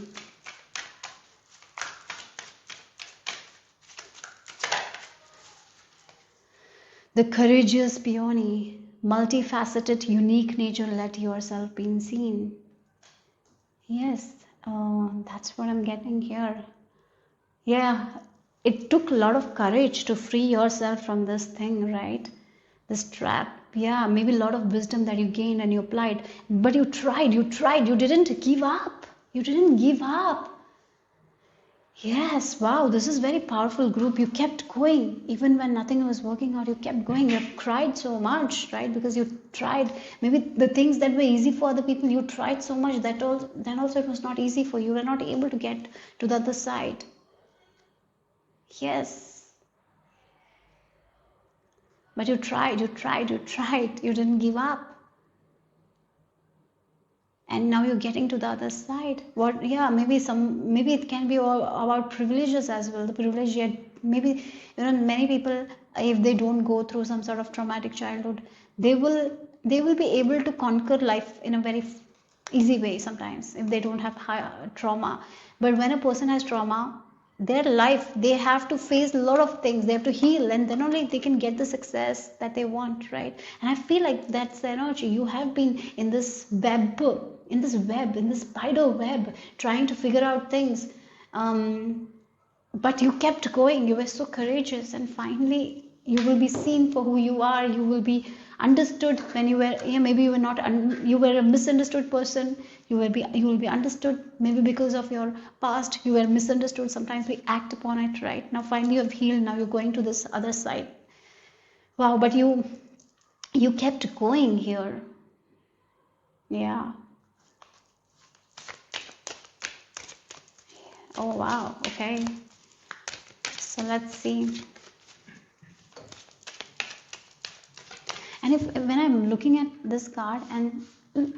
The courageous peony, multifaceted, unique nature, let yourself be seen. Yes, that's what I'm getting here. Yeah, it took a lot of courage to free yourself from this thing, right? This trap. Yeah, maybe a lot of wisdom that you gained and you applied. But you tried, you didn't give up. You didn't give up. Yes, wow, this is very powerful group. You kept going even when nothing was working out. You kept going. You've cried so much, right? Because you tried. Maybe the things that were easy for other people, you tried so much that then also it was not easy for you. You were not able to get to the other side. Yes. But you tried. You didn't give up. And now you're getting to the other side. What? Yeah, maybe it can be all about privileges as well. The privilege, yet maybe many people, if they don't go through some sort of traumatic childhood, they will be able to conquer life in a very easy way sometimes if they don't have high trauma. But when a person has trauma, their life, they have to face a lot of things, they have to heal, and then only they can get the success that they want, right? And I feel like that's the energy. You have been in this in this spider web, trying to figure out things, but you kept going. You were so courageous, and finally you will be seen for who you are. You will be understood when you were, maybe you were not you were a misunderstood person. You will be understood, maybe because of your past you were misunderstood. Sometimes we act upon it, right? Now finally you have healed. Now you're going to this other side. Wow, but you kept going here. Yeah. Oh wow, okay. So let's see. And when I'm looking at this card, and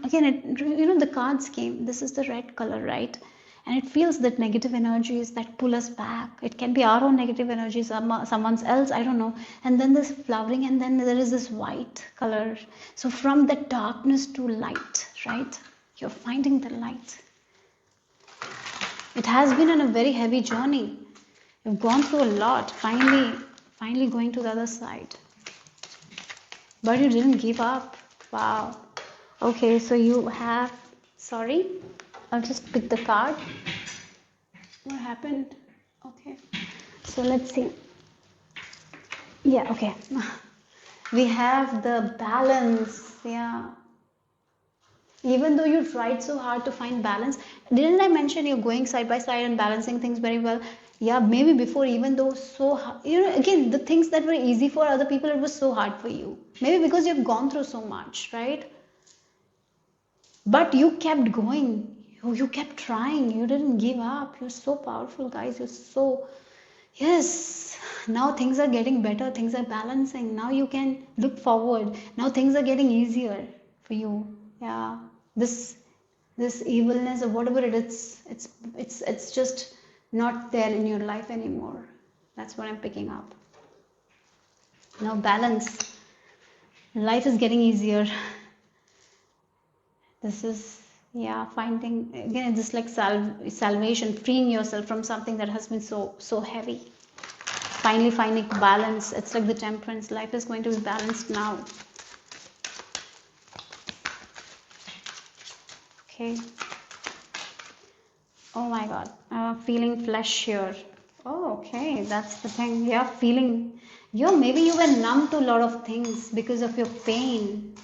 again, the cards came, this is the red color, right? And it feels that negative energies that pull us back. It can be our own negative energies, someone else, I don't know. And then this flowering, and then there is this white color. So from the darkness to light, right? You're finding the light. It has been on a very heavy journey. You've gone through a lot, finally going to the other side. But you didn't give up. Wow. Okay, so you have, sorry, I'll just pick the card. What happened? Okay, so let's see. Yeah, okay. We have the balance. Yeah. Even though you tried so hard to find balance, didn't I mention you're going side by side and balancing things very well? Yeah, maybe before, even though so hard, again, the things that were easy for other people, it was so hard for you. Maybe because you've gone through so much, right? But you kept going. You kept trying. You didn't give up. You're so powerful, guys. You're so, yes. Now things are getting better. Things are balancing. Now you can look forward. Now things are getting easier for you. Yeah. This evilness or whatever it is, it's just not there in your life anymore. That's what I'm picking up. Now balance. Life is getting easier. This is, yeah, finding again, it's just like salvation, freeing yourself from something that has been so heavy. Finally finding balance. It's like the temperance. Life is going to be balanced now. Okay. Oh my God. Feeling flesh here. Oh, okay. That's the thing. Yeah, feeling. Maybe you were numb to a lot of things because of your pain.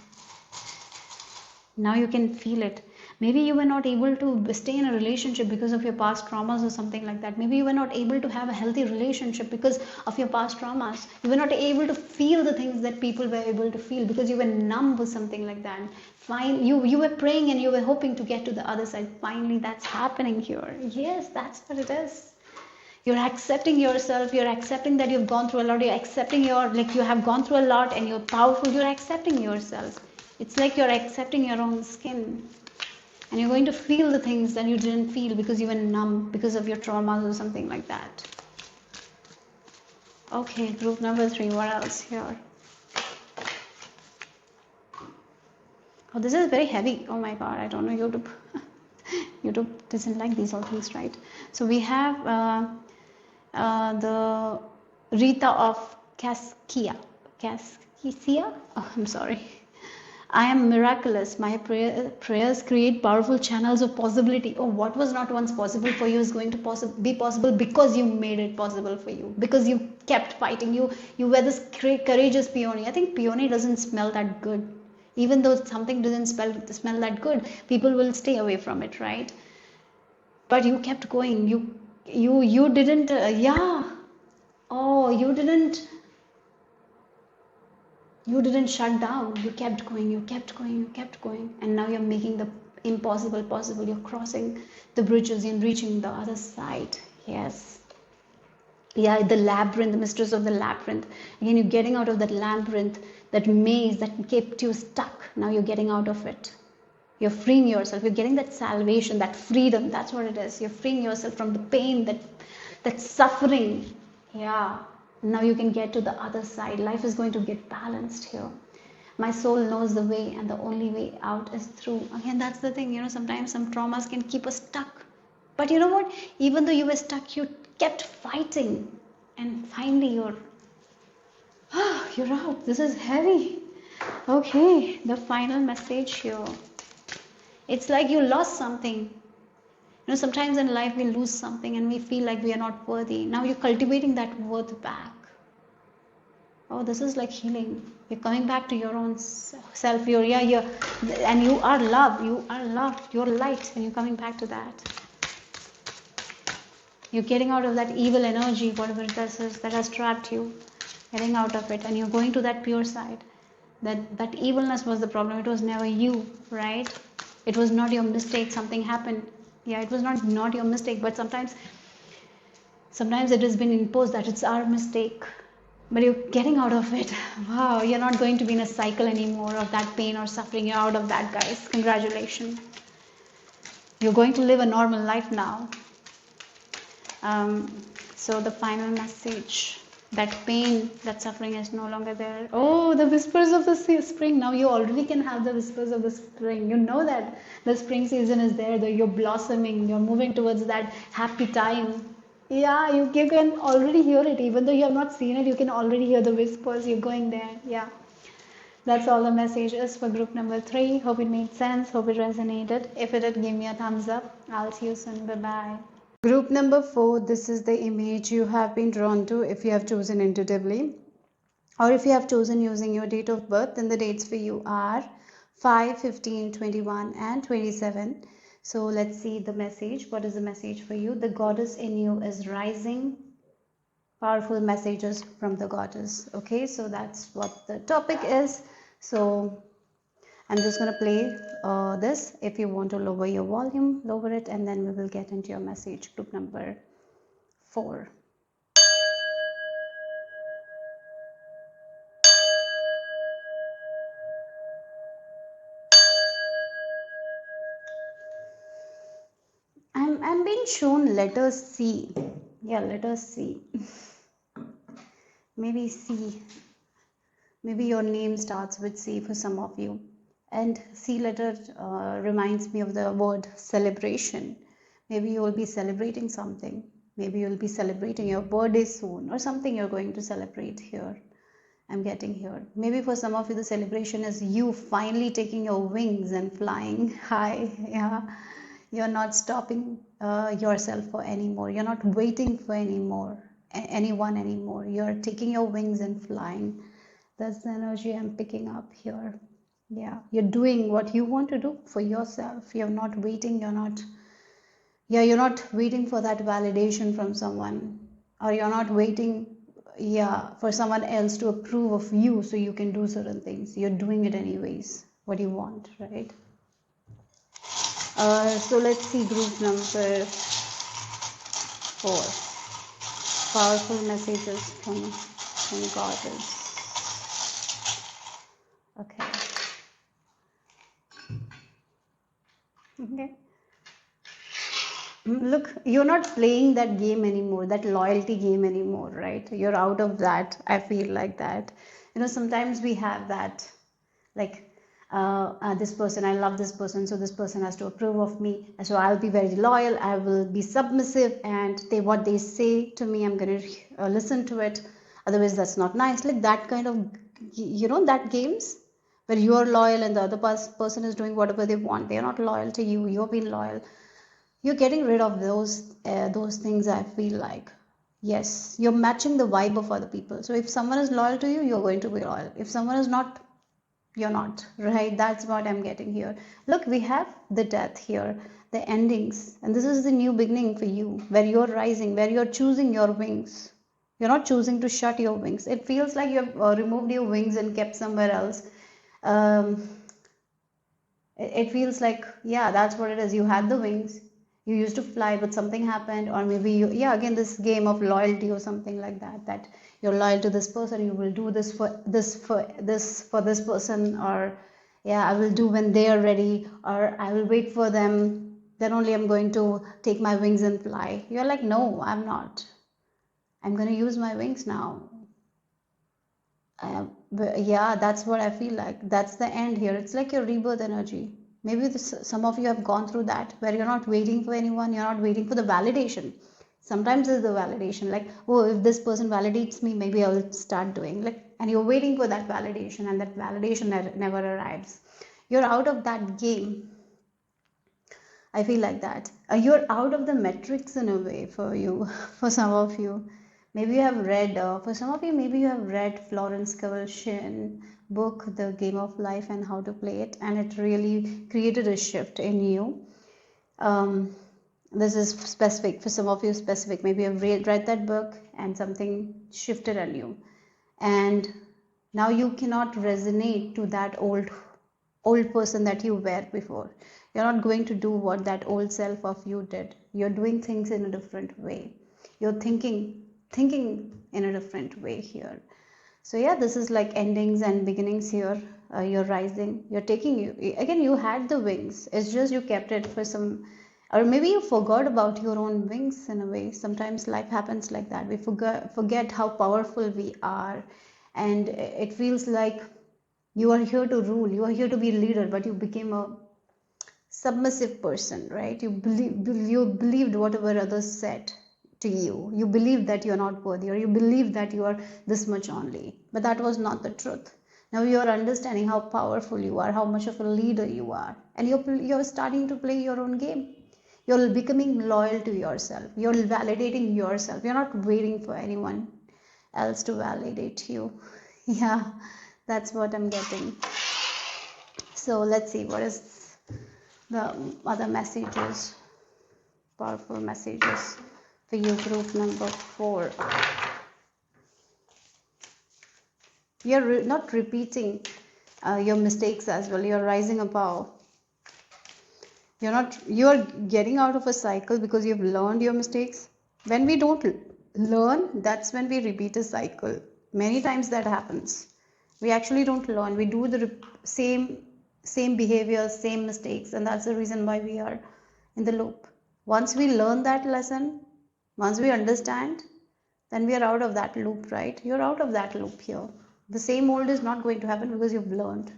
Now you can feel it. Maybe you were not able to stay in a relationship because of your past traumas or something like that. Maybe you were not able to have a healthy relationship because of your past traumas. You were not able to feel the things that people were able to feel because you were numb or something like that. Fine, you were praying and you were hoping to get to the other side. Finally, that's happening here. Yes, that's what it is. You're accepting yourself. You're accepting that you've gone through a lot. You're accepting you have gone through a lot and you're powerful. You're accepting yourself. It's like you're accepting your own skin. And you're going to feel the things that you didn't feel because you were numb because of your traumas or something like that. Okay, group number 3. What else here? Oh, this is very heavy. Oh my God, I don't know YouTube. YouTube doesn't like these all things, right? So we have the Rita of Caskia. Oh, I'm sorry. I am miraculous. My prayers create powerful channels of possibility. Oh, what was not once possible for you is going to be possible because you made it possible for you. Because you kept fighting. You were this courageous peony. I think peony doesn't smell that good. Even though something doesn't smell that good, people will stay away from it, right? But you kept going. You didn't. Yeah. Oh, you didn't. You didn't shut down. You kept going. You kept going. You kept going. And now you're making the impossible possible. You're crossing the bridges and reaching the other side. Yes. Yeah, the labyrinth, the mistress of the labyrinth. Again, you're getting out of that labyrinth, that maze that kept you stuck. Now you're getting out of it. You're freeing yourself. You're getting that salvation, that freedom. That's what it is. You're freeing yourself from the pain, that suffering. Yeah. Now you can get to the other side. Life is going to get balanced here. My soul knows the way, and the only way out is through. Again, that's the thing. Sometimes some traumas can keep us stuck. But you know what? Even though you were stuck, you kept fighting. And finally, you're out. This is heavy. Okay, the final message here. It's like you lost something. Sometimes in life we lose something and we feel like we are not worthy. Now you're cultivating that worth back. Oh, this is like healing. You're coming back to your own self. And you are love. You are loved. You're light, and you're coming back to that. You're getting out of that evil energy, whatever it is that has trapped you. Getting out of it, and you're going to that pure side. That evilness was the problem. It was never you, right? It was not your mistake. Something happened. Yeah, it was not your mistake. But sometimes it has been imposed that it's our mistake. But you're getting out of it. Wow, you're not going to be in a cycle anymore of that pain or suffering. You're out of that, guys. Congratulations. You're going to live a normal life now. So the final message, that pain, that suffering is no longer there. Oh, the whispers of the spring. Now you already can have the whispers of the spring. You know that the spring season is there. You're blossoming. You're moving towards that happy time. Yeah, you can already hear it. Even though you have not seen it, you can already hear the whispers. You're going there. Yeah. That's all the message is for group number 3. Hope it made sense. Hope it resonated. If it did, give me a thumbs up. I'll see you soon. Bye-bye. Group number 4, this is the image you have been drawn to if you have chosen intuitively. Or if you have chosen using your date of birth, then the dates for you are 5, 15, 21 and 27. So let's see the message. What is the message for you? The goddess in you is rising. Powerful messages from the goddess. Okay, so that's what the topic is. So I'm just going to play this. If you want to lower your volume, lower it, and then we will get into your message. Group number 4. I'm being shown letter C. Yeah, letter C. Maybe C. Maybe your name starts with C for some of you. And C letter reminds me of the word celebration. Maybe you will be celebrating something. Maybe you will be celebrating your birthday soon, or something you're going to celebrate here. I'm getting here. Maybe for some of you, the celebration is you finally taking your wings and flying high. Yeah, you're not stopping yourself for anymore. You're not waiting for anyone anymore. You're taking your wings and flying. That's the energy I'm picking up here. Yeah, you're doing what you want to do for yourself. You're not waiting. You're not waiting for that validation from someone, or you're not waiting, for someone else to approve of you so you can do certain things. You're doing it anyways, what you want, right? So let's see group number 4. Powerful messages from goddess. Okay. Look, you're not playing that game anymore, that loyalty game anymore, right? You're out of that. I feel like that. Sometimes we have that, like, this person, I love this person, so this person has to approve of me. So I'll be very loyal, I will be submissive, and what they say to me, I'm going to listen to it. Otherwise, that's not nice. Like that kind of, that games where you are loyal and the other person is doing whatever they want. They are not loyal to you. You're being loyal. You're getting rid of those things. I feel like, yes, you're matching the vibe of other people. So if someone is loyal to you, you're going to be loyal. If someone is not, you're not, right? That's what I'm getting here. Look, we have the death here, the endings, and this is the new beginning for you, where you're rising, where you're choosing your wings. You're not choosing to shut your wings. It feels like you've removed your wings and kept somewhere else. um, it feels like, yeah, that's what it is. You had the wings, you used to fly, but something happened. Or maybe you, again, this game of loyalty or something like that, that you're loyal to this person, you will do this for this person, or yeah, I will do when they are ready, or I will wait for them, then only I'm going to take my wings and fly. You're like, no, I'm not. I'm going to use my wings now. Yeah, that's what I feel like. That's the end here. It's like your rebirth energy. Maybe some of you have gone through that, where you're not waiting for anyone, you're not waiting for the validation. Sometimes it's the validation, like, oh, if this person validates me, maybe I will start doing, like, and you're waiting for that validation, and that validation never arrives. You're out of that game. I feel like that. You're out of the metrics in a way for you, for some of you. Maybe you have read, for some of you, maybe you have read Florence Scovel Shinn book, The Game of Life and How to Play It, and it really created a shift in you. This is specific, for some of you specific. Maybe you've read that book and something shifted on you. And now you cannot resonate to that old person that you were before. You're not going to do what that old self of you did. You're doing things in a different way. You're thinking in a different way here. So yeah, this is like endings and beginnings here. You're rising. You're taking, again, you had the wings. It's just you kept it for some, or maybe you forgot about your own wings in a way. Sometimes life happens like that. We forget how powerful we are, and it feels like you are here to rule, you are here to be a leader, but you became a submissive person, right? You believed whatever others said to you. You believed that you're not worthy, or you believed that you are this much only, but that was not the truth. Now you are understanding how powerful you are, how much of a leader you are, and you're starting to play your own game. You're becoming loyal to yourself. You're validating yourself. You're not waiting for anyone else to validate you. Yeah, that's what I'm getting. So let's see, what is the other messages, powerful messages for you, group number 4. You're not repeating your mistakes as well. You're rising above. You're getting out of a cycle because you've learned your mistakes. When we don't learn, that's when we repeat a cycle. Many times that happens. We actually don't learn. We do the same behavior, same mistakes, and that's the reason why we are in the loop. Once we learn that lesson, once we understand, then we are out of that loop, right? You're out of that loop here. The same old is not going to happen because you've learned.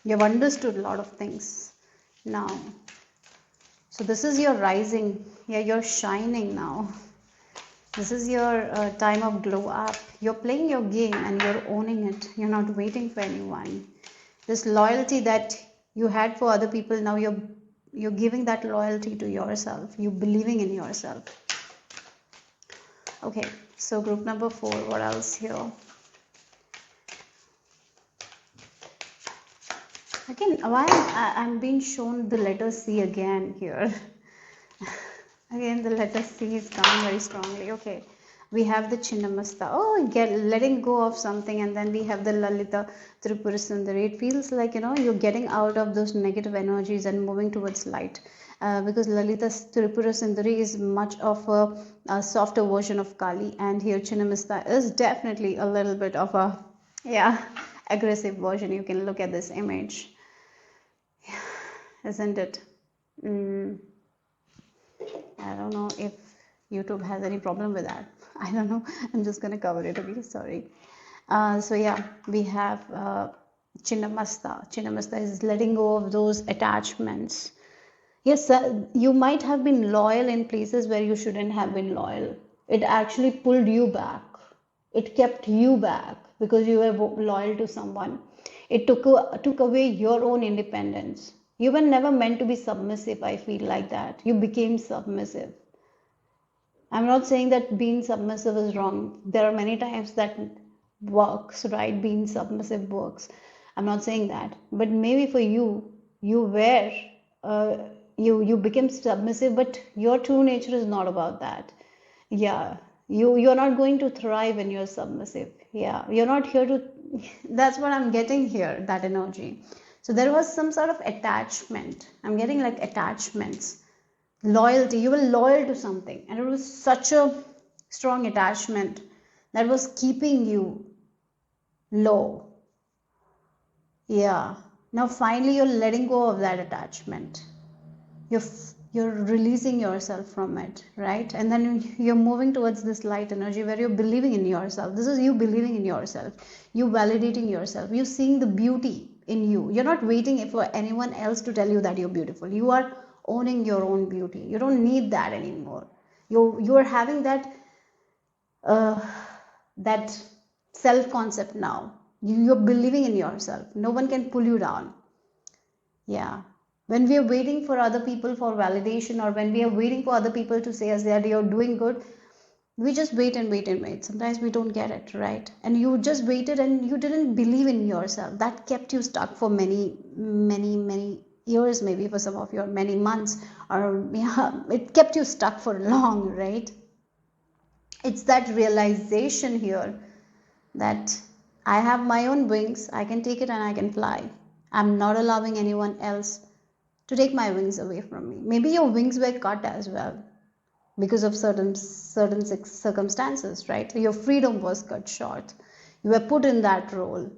You've understood a lot of things now. So this is your rising. Yeah, you're shining now. This is your time of glow up. You're playing your game and you're owning it. You're not waiting for anyone. This loyalty that you had for other people, now you're giving that loyalty to yourself. You're believing in yourself. Okay, so group number 4, what else here? Again, why I'm being shown the letter C again here. Again, the letter C is coming very strongly. Okay, we have the Chinnamasta. Oh, letting go of something, and then we have the Lalita Tripura Sundari. It feels like, you're getting out of those negative energies and moving towards light. Because Lalita Tripura Sundari is much of a softer version of Kali, and here Chinnamasta is definitely a little bit of a, aggressive version. You can look at this image. Isn't it? I don't know if YouTube has any problem with that. I don't know. I'm just going to cover it. Okay, sorry. So yeah, we have Chinnamasta. Chinnamasta is letting go of those attachments. Yes, you might have been loyal in places where you shouldn't have been loyal. It actually pulled you back. It kept you back because you were loyal to someone. It took away your own independence. You were never meant to be submissive, I feel like that. You became submissive. I'm not saying that being submissive is wrong. There are many times that works, right? Being submissive works. I'm not saying that. But maybe for you, you became submissive, but your true nature is not about that. Yeah. You're not going to thrive when you're submissive. Yeah. You're not here to, that's what I'm getting here, that energy. So there was some sort of attachment. I'm getting like attachments, loyalty. You were loyal to something, and it was such a strong attachment that was keeping you low. Yeah. Now finally you're letting go of that attachment. You're releasing yourself from it, right? And then you're moving towards this light energy where you're believing in yourself. This is you believing in yourself. You validating yourself. You seeing the beauty in you. You're not waiting for anyone else to tell you that you're beautiful. You are owning your own beauty. You don't need that anymore. You are having that that self concept now. You're believing in yourself. No one can pull you down. Yeah. When we are waiting for other people for validation, or when we are waiting for other people to say us that you're doing good, we just wait and wait and wait. Sometimes we don't get it, right? And you just waited and you didn't believe in yourself. That kept you stuck for many, many, many years, maybe for some of you, or many months, or it kept you stuck for long, right? It's that realization here that I have my own wings. I can take it and I can fly. I'm not allowing anyone else to take my wings away from me. Maybe your wings were cut as well because of certain circumstances, right? Your freedom was cut short. You were put in that role,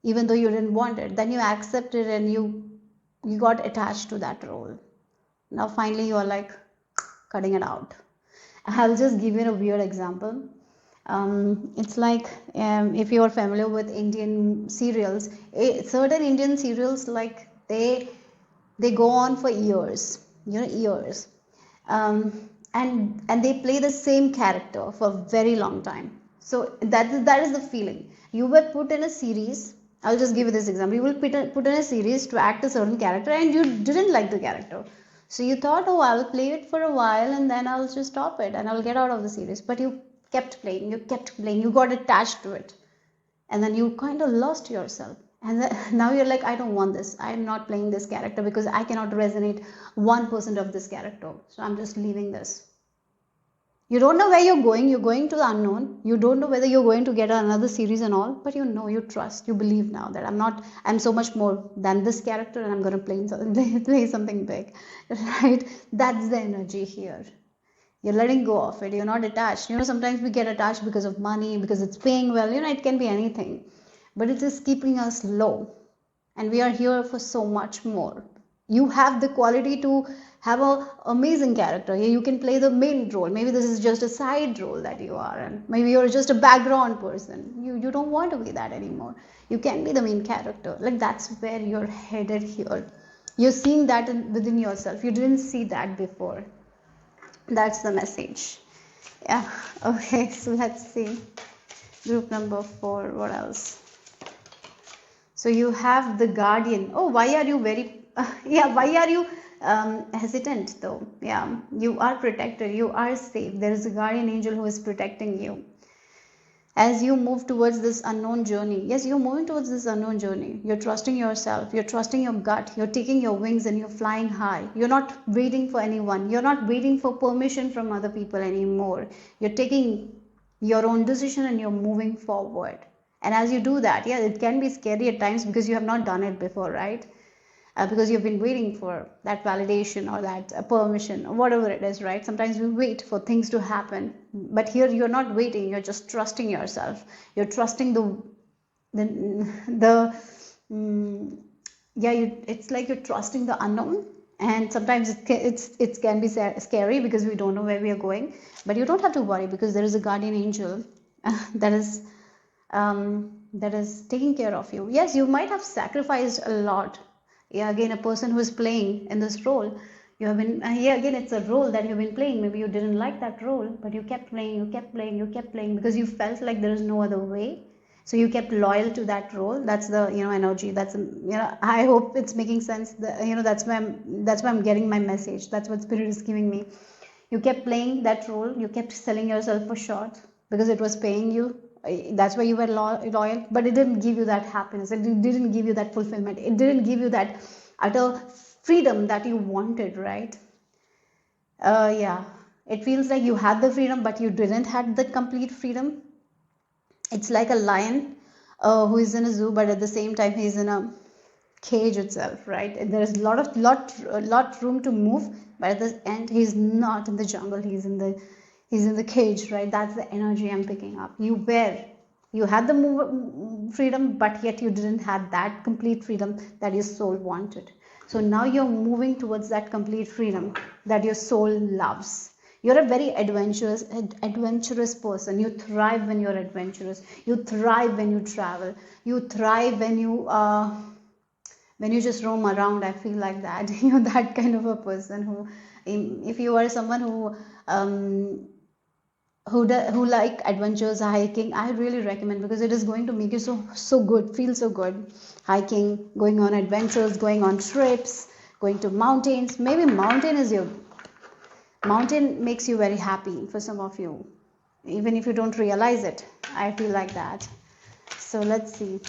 even though you didn't want it. Then you accepted and you got attached to that role. Now finally you are like cutting it out. I'll just give you a weird example. It's like if you are familiar with Indian serials, certain Indian serials, like they go on for years, years, and they play the same character for a very long time. So that is the feeling. You were put in a series. I'll just give you this example. You will put in a series to act a certain character, and you didn't like the character. So you thought, oh, I'll play it for a while and then I'll just stop it and I'll get out of the series. But you kept playing, you got attached to it. And then you kind of lost yourself. And now you're like, I don't want this. I'm not playing this character because I cannot resonate 1% of this character. So I'm just leaving this. You don't know where you're going to the unknown. You don't know whether you're going to get another series and all, but you trust, you believe now that I'm so much more than this character and I'm going to play something big, right? That's the energy here. You're letting go of it. You're not attached. Sometimes we get attached because of money, because it's paying well, it can be anything, but it is keeping us low. And we are here for so much more. You have the quality to have a amazing character. You can play the main role. Maybe this is just a side role that you are, and maybe you're just a background person. You don't want to be that anymore. You can be the main character. Like, that's where you're headed here. You're seeing that within yourself. You didn't see that before. That's the message. Yeah. Okay, so let's see group number 4. What else? So you have the guardian. Oh, why are you very, yeah, why are you hesitant though? Yeah, you are protected, you are safe. There is a guardian angel who is protecting you. As you move towards this unknown journey, yes, you're moving towards this unknown journey. You're trusting yourself, you're trusting your gut, you're taking your wings and you're flying high. You're not waiting for anyone, you're not waiting for permission from other people anymore. You're taking your own decision and you're moving forward. And as you do that, yeah, it can be scary at times because you have not done it before, right? Because you've been waiting for that validation or that permission or whatever it is, right? Sometimes we wait for things to happen, but here you're not waiting, you're just trusting yourself. You're trusting the yeah, it's like you're trusting the unknown. And sometimes it can be scary because we don't know where we are going, but you don't have to worry because there is a guardian angel that is taking care of you. Yes, you might have sacrificed a lot. Yeah, again, a person who is playing in this role, you have been, yeah, again, it's a role that you've been playing. Maybe you didn't like that role, but you kept playing, you kept playing, you kept playing because you felt like there is no other way. So you kept loyal to that role. That's the, energy. That's, I hope it's making sense. That's why I'm getting my message. That's what spirit is giving me. You kept playing that role. You kept selling yourself for short because it was paying you. That's why you were loyal, but it didn't give you that happiness. It didn't give you that fulfillment. It didn't give you that utter freedom that you wanted, right? Yeah, it feels like you had the freedom, but you didn't had the complete freedom. It's like a lion who is in a zoo, but at the same time he's in a cage itself, right? There is lot room to move, but at the end he's not in the jungle. He's in the cage, right? That's the energy I'm picking up. You had the freedom, but yet you didn't have that complete freedom that your soul wanted. So now you're moving towards that complete freedom that your soul loves. You're a very adventurous person. You thrive when you're adventurous. You thrive when you travel. You thrive when you just roam around. I feel like that. You're that kind of a person who, if you are someone who like adventures, hiking, I really recommend, because it is going to make you so good, feel so good. Hiking, going on adventures, going on trips, going to mountains. Maybe mountain makes you very happy for some of you, even if you don't realize it. I feel like that. So let's see.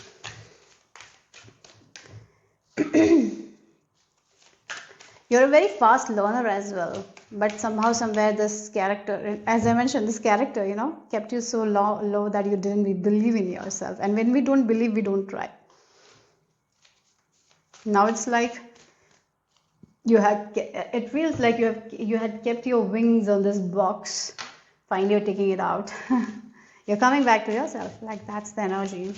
You're a very fast learner as well, but somehow, somewhere, this character, as I mentioned, this character, kept you so low that you didn't believe in yourself. And when we don't believe, we don't try. Now it's like it feels like you had kept your wings on this box. Finally, you're taking it out. You're coming back to yourself. Like, that's the energy.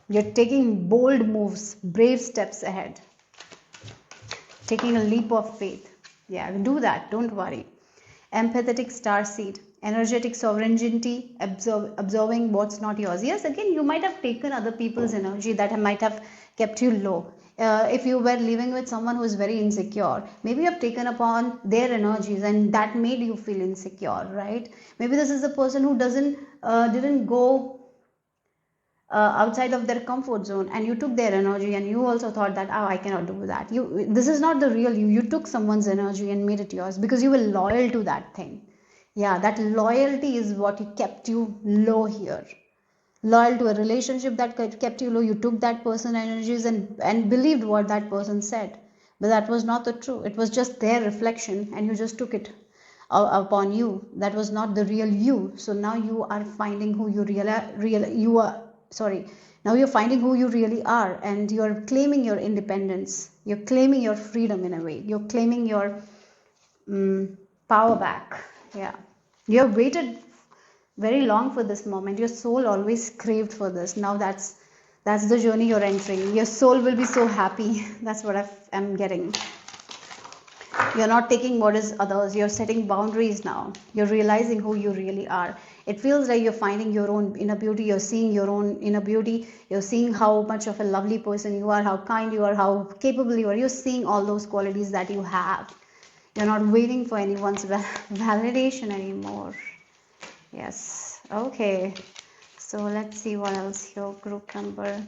You're taking bold moves, brave steps ahead. Taking a leap of faith. Yeah, do that. Don't worry. Empathetic starseed. Energetic sovereignty, absorbing what's not yours. Yes, again, you might have taken other people's energy that might have kept you low. If you were living with someone who is very insecure, maybe you have taken upon their energies and that made you feel insecure, right? Maybe this is a person who didn't go outside of their comfort zone, and you took their energy, and you also thought that, oh, I cannot do that. This is not the real you. You took someone's energy and made it yours because you were loyal to that thing. Yeah, that loyalty is what kept you low here. Loyal to a relationship that kept you low. You took that person's energies and believed what that person said, but that was not the truth. It was just their reflection, and you just took it upon you. That was not the real you. So now you are finding who you you are. Sorry, now you're finding who you really are, and you're claiming your independence. You're claiming your freedom in a way. You're claiming your power back. Yeah, you have waited very long for this moment. Your soul always craved for this. Now that's That's the journey you're entering. Your soul will be so happy. That's what I'm getting. You're not taking what is others. You're setting boundaries now. You're realizing who you really are. It feels like you're finding your own inner beauty. You're seeing your own inner beauty. You're seeing how much of a lovely person you are, how kind you are, how capable you are. You're seeing all those qualities that you have. You're not waiting for anyone's validation anymore. Yes. Okay. So let's see what else here. Group number.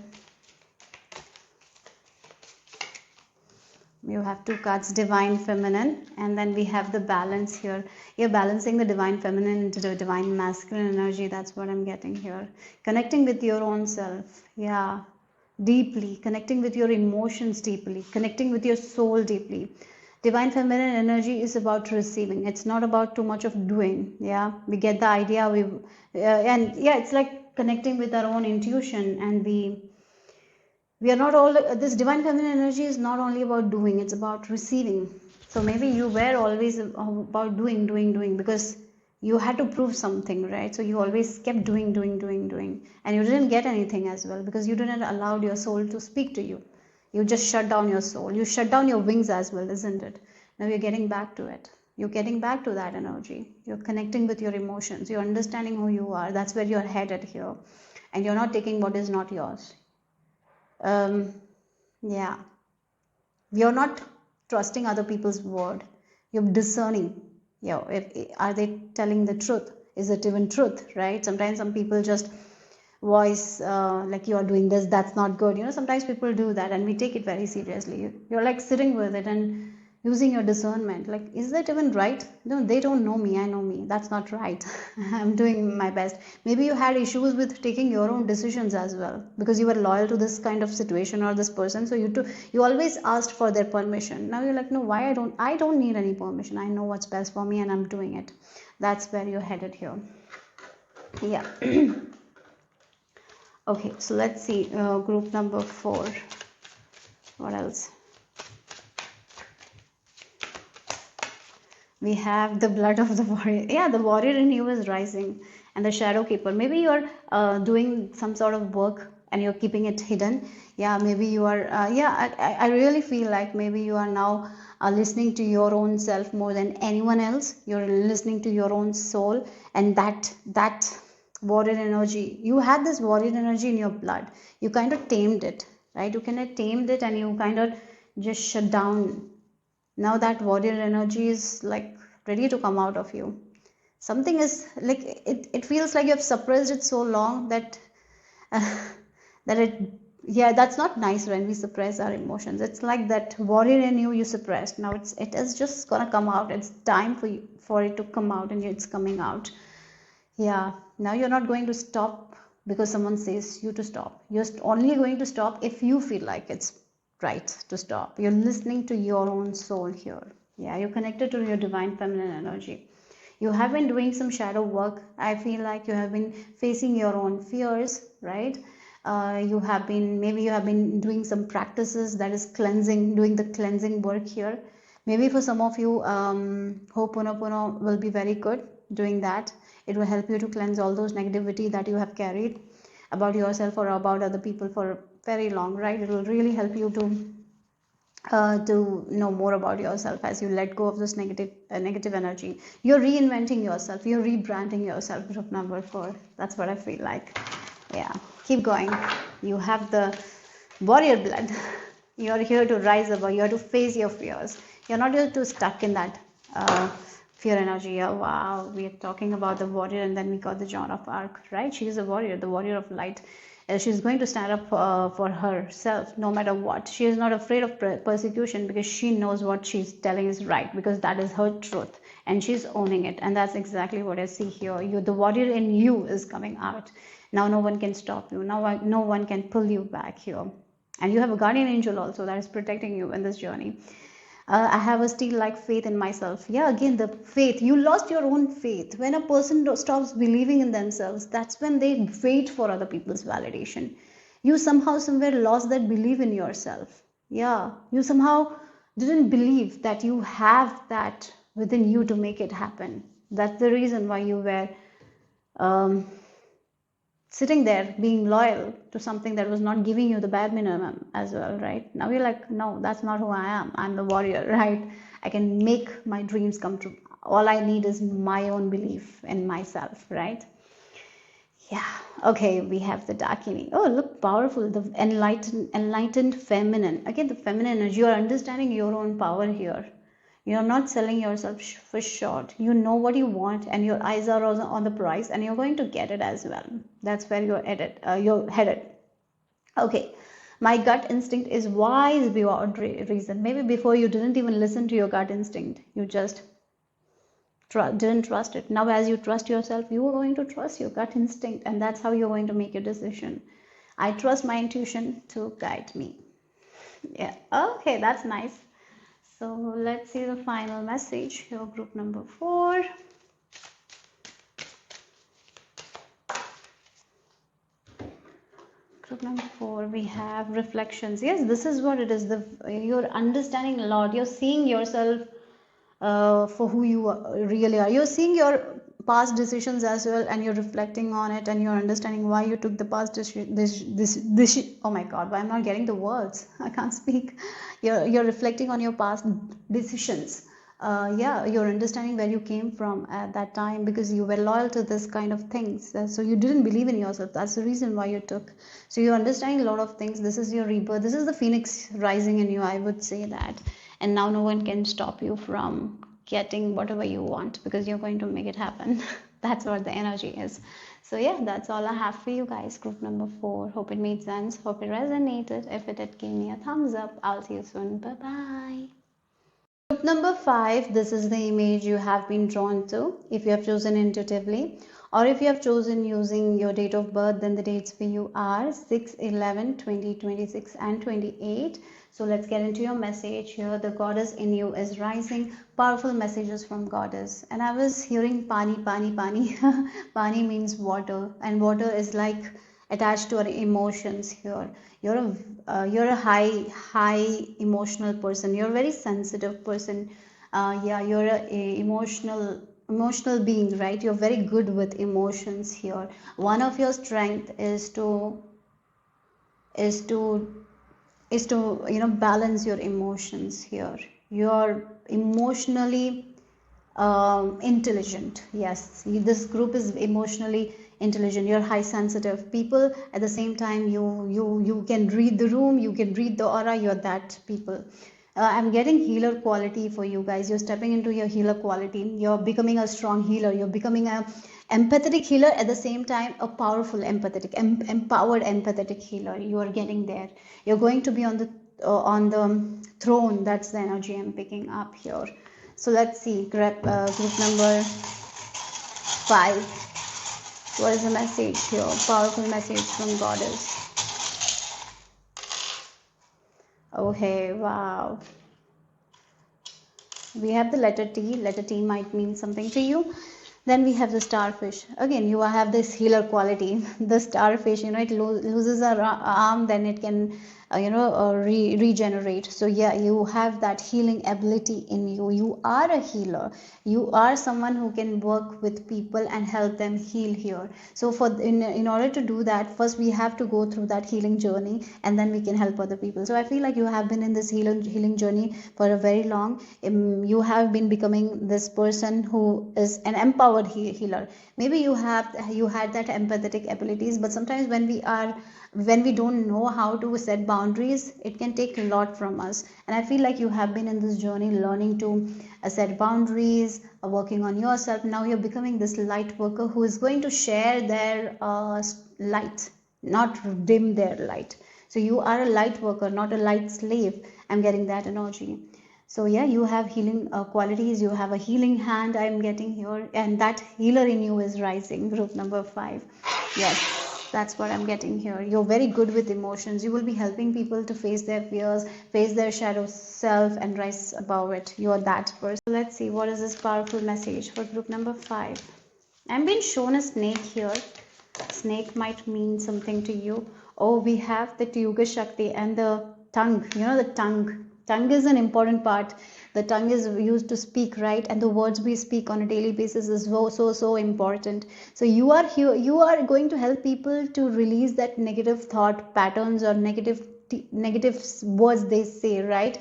You have two cards, divine feminine, and then we have the balance here. You're balancing the divine feminine into the divine masculine energy. That's what I'm getting here. Connecting with your own self. Yeah. Deeply. Connecting with your emotions deeply. Connecting with your soul deeply. Divine feminine energy is about receiving. It's not about too much of doing. Yeah. We get the idea. And yeah, it's like connecting with our own intuition, and we are not all, this divine feminine energy is not only about doing, it's about receiving. So maybe you were always about doing because you had to prove something, right? So you always kept doing, and you didn't get anything as well because you didn't allow your soul to speak to you. You just shut down your soul. You shut down your wings as well, isn't it? Now you're getting back to it. You're getting back to that energy. You're connecting with your emotions. You're understanding who you are. That's where you're headed here. And you're not taking what is not yours. Yeah, you're not trusting other people's word. You're discerning. Yeah, are they telling the truth? Is it even truth, right? Sometimes some people just voice like you're doing this, that's not good. Sometimes people do that, and we take it very seriously. You're like sitting with it and using your discernment, like, is that even right? No, they don't know me, I know me. That's not right. I'm doing my best. Maybe you had issues with taking your own decisions as well because you were loyal to this kind of situation or this person, so you always asked for their permission. Now you're like, no, why I don't need any permission. I know what's best for me and I'm doing it. That's where you're headed here. Yeah. Okay, so let's see, group number 4. What else? We have the blood of the warrior. Yeah, the warrior in you is rising, and the shadow keeper. Maybe you're doing some sort of work and you're keeping it hidden. Yeah, maybe you are. I really feel like maybe you are now listening to your own self more than anyone else. You're listening to your own soul, and that warrior energy. You had this warrior energy in your blood. You kind of tamed it, right? You kind of tamed it, and you kind of just shut down. Now that warrior energy is like ready to come out of you. Something is like it feels like you have suppressed it so long that that it, yeah, that's not nice when we suppress our emotions. It's like that warrior in you suppressed. Now it is just gonna come out. It's time for it to come out, and it's coming out. Yeah, now you're not going to stop because someone says you to stop. You're only going to stop if you feel like it's right to stop. You're listening to your own soul here. Yeah, you're connected to your divine feminine energy. You have been doing some shadow work. I feel like you have been facing your own fears, right? Maybe you have been doing some practices that is cleansing, doing the cleansing work here. Maybe for some of you, Ho'oponopono will be very good doing that. It will help you to cleanse all those negativity that you have carried about yourself or about other people for very long, right? It will really help you to know more about yourself as you let go of this negative energy. You're reinventing yourself. You're rebranding yourself. Group number 4. That's what I feel like. Yeah, keep going. You have the warrior blood. You're here to rise above. You're to face your fears. You're not here to stuck in that fear energy. Oh, wow, we're talking about the warrior, and then we got the Joan of Arc, right? She is a warrior, the warrior of light. She's going to stand up for herself no matter what. She is not afraid of persecution because she knows what she's telling is right, because that is her truth, and she's owning it. And that's exactly what I see here. The warrior in you is coming out. Now no one can stop you. Now no one can pull you back here. And you have a guardian angel also that is protecting you in this journey. I have a still like faith in myself. Yeah, again, the faith. You lost your own faith. When a person stops believing in themselves, that's when they wait for other people's validation. You somehow, somewhere lost that belief in yourself. Yeah, you somehow didn't believe that you have that within you to make it happen. That's the reason why you were sitting there being loyal to something that was not giving you the bare minimum as well, right? Now you're like, no, that's not who I am. I'm the warrior, right? I can make my dreams come true. All I need is my own belief in myself, right? Yeah. Okay, we have the Dakini. Oh, look, powerful. The enlightened feminine. Again, the feminine energy. You are understanding your own power here. You're not selling yourself for short. You know what you want, and your eyes are also on the prize, and you're going to get it as well. That's where you're headed. Okay. My gut instinct is wise beyond reason. Maybe before you didn't even listen to your gut instinct. You just didn't trust it. Now as you trust yourself, you are going to trust your gut instinct, and that's how you're going to make your decision. I trust my intuition to guide me. Yeah, okay, that's nice. So let's see the final message here, group number 4. Group number 4, we have reflections. Yes, this is what it is. You're understanding a lot. You're seeing yourself for who you really are. You're seeing your past decisions as well, and you're reflecting on it, and you're understanding why you took the past decision. Oh my God, why I'm not getting the words? I can't speak. You're reflecting on your past decisions. Yeah, you're understanding where you came from at that time, because you were loyal to this kind of things. So you didn't believe in yourself. That's the reason why you took. So you're understanding a lot of things. This is your rebirth. This is the phoenix rising in you, I would say that. And now no one can stop you from getting whatever you want, because you're going to make it happen. That's what the energy is. So yeah, that's all I have for you guys. Group number 4. Hope it made sense. Hope it resonated. If it did, give me a thumbs up. I'll see you soon. Bye bye. Group number 5, this is the image you have been drawn to. If you have chosen intuitively, or if you have chosen using your date of birth, then the dates for you are 6, 11, 20, 26 and 28. So let's get into your message here. The goddess in you is rising. Powerful messages from goddess. And I was hearing pani, pani, pani. Pani means water, and water is like attached to our emotions here. You're a high emotional person. You're a very sensitive person. Yeah, you're a emotional being, right? You're very good with emotions here. One of your strength is to balance your emotions here. You're emotionally intelligent. Yes, this group is emotionally intelligent. You're high sensitive people. At the same time, you can read the room, you can read the aura. You're that people. I'm getting healer quality for you guys. You're stepping into your healer quality. You're becoming a strong healer. You're becoming a empathetic healer, at the same time a powerful empathetic empowered empathetic healer. You are getting there. You're going to be on the throne. That's the energy I'm picking up here. So let's see, group number 5. What is the message here? Powerful message from goddess. Oh hey, wow. We have the letter T. Letter T might mean something to you. Then we have the starfish. Again, you have this healer quality. The starfish, it loses an arm, then it can, regenerate. So yeah, you have that healing ability in you. You are a healer. You are someone who can work with people and help them heal here. So in order to do that, first we have to go through that healing journey, and then we can help other people. So I feel like you have been in this healing journey for a very long. You have been becoming this person who is an empowered healer. Maybe you had that empathetic abilities, but sometimes when we don't know how to set boundaries, it can take a lot from us. And I feel like you have been in this journey learning to set boundaries, working on yourself. Now you're becoming this light worker who is going to share their light, not dim their light. So you are a light worker, not a light slave. I'm getting that energy. So yeah, you have healing qualities. You have a healing hand, I'm getting here, and that healer in you is rising. Group number 5. Yes, that's what I'm getting here. You're very good with emotions. You will be helping people to face their fears, face their shadow self, and rise above it. You're that person. So let's see, what is this powerful message for group number 5. I'm being shown a snake here. Snake might mean something to you. Oh, we have the Yuga Shakti and the tongue. The tongue. Tongue is an important part. The tongue is used to speak, right? And the words we speak on a daily basis is so important. So you are here, you are going to help people to release that negative thought patterns or negative words they say, right?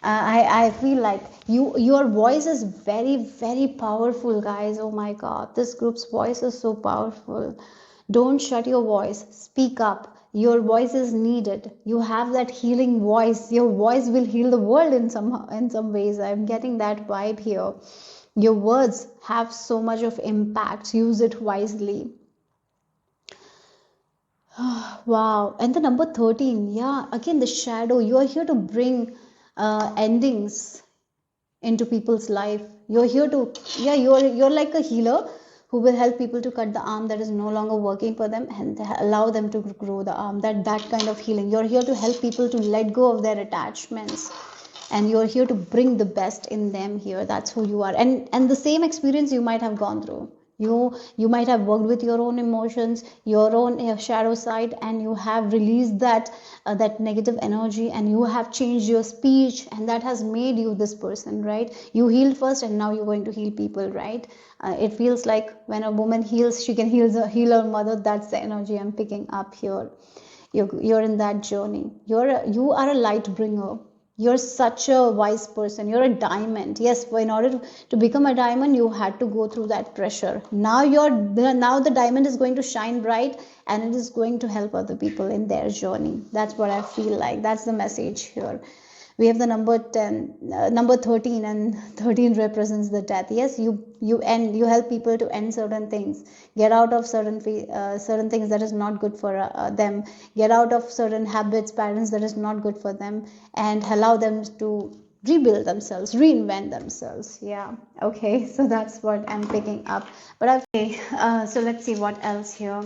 I feel like your voice is very powerful, guys. Oh my god, this group's voice is so powerful. Don't shut your voice, speak up. Your voice is needed. You have that healing voice. Your voice will heal the world in some ways. I'm getting that vibe here. Your words have so much of impact. Use it wisely. Wow. And the number 13, yeah, again the shadow. You are here to bring endings into people's life. You're here to, yeah, you're like a healer who will help people to cut the arm that is no longer working for them and allow them to grow the arm. That kind of healing. You're here to help people to let go of their attachments, and you're here to bring the best in them here. That's who you are. And the same experience you might have gone through. You might have worked with your own emotions, your own shadow side, and you have released that negative energy, and you have changed your speech, and that has made you this person, right? You healed first, and now you're going to heal people, right? It feels like when a woman heals, she can heal her mother. That's the energy I'm picking up here. You're in that journey. You are a light bringer. You're such a wise person. You're a diamond. Yes, in order to become a diamond, you had to go through that pressure. Now the diamond is going to shine bright, and it is going to help other people in their journey. That's what I feel like. That's the message here. We have the number 10, number 13, and 13 represents the death. Yes, you help people to end certain things, get out of certain things that is not good for them, get out of certain habits, patterns that is not good for them, and allow them to rebuild themselves, reinvent themselves. Yeah, okay, so that's what I'm picking up. But so let's see what else here.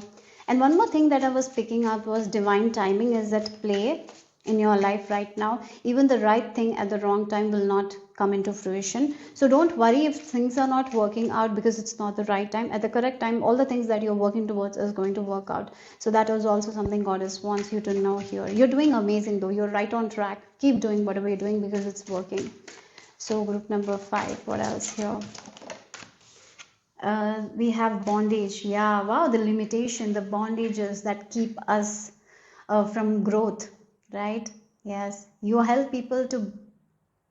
And one more thing that I was picking up was divine timing is at play in your life right now. Even the right thing at the wrong time will not come into fruition. So don't worry if things are not working out because it's not the right time. At the correct time, all the things that you're working towards is going to work out. So that was also something Goddess wants you to know here. You're doing amazing though. You're right on track. Keep doing whatever you're doing because it's working. So group number 5, what else here? We have bondage. Yeah, wow, the limitation, the bondages that keep us from growth, right? Yes, you help people to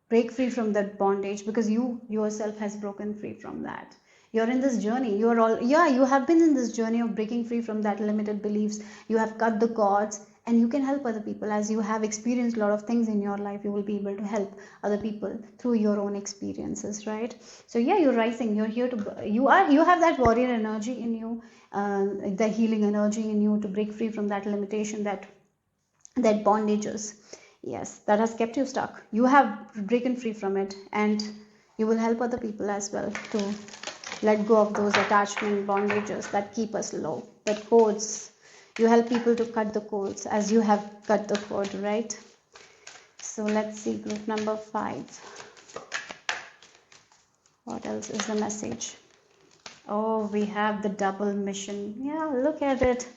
break free from that bondage because you yourself has broken free from that. You're in this journey. You have been in this journey of breaking free from that limited beliefs. You have cut the cords, and you can help other people. As you have experienced a lot of things in your life, you will be able to help other people through your own experiences, right? So yeah, you're rising. You're here to you have that warrior energy in you, the healing energy in you to break free from that limitation, that bondages, yes, that has kept you stuck. You have broken free from it, and you will help other people as well to let go of those attachment bondages that keep us low, the cords. You help people to cut the cords as you have cut the cord, right? So let's see group number 5. What else is the message? Oh, we have the double mission. Yeah, look at it.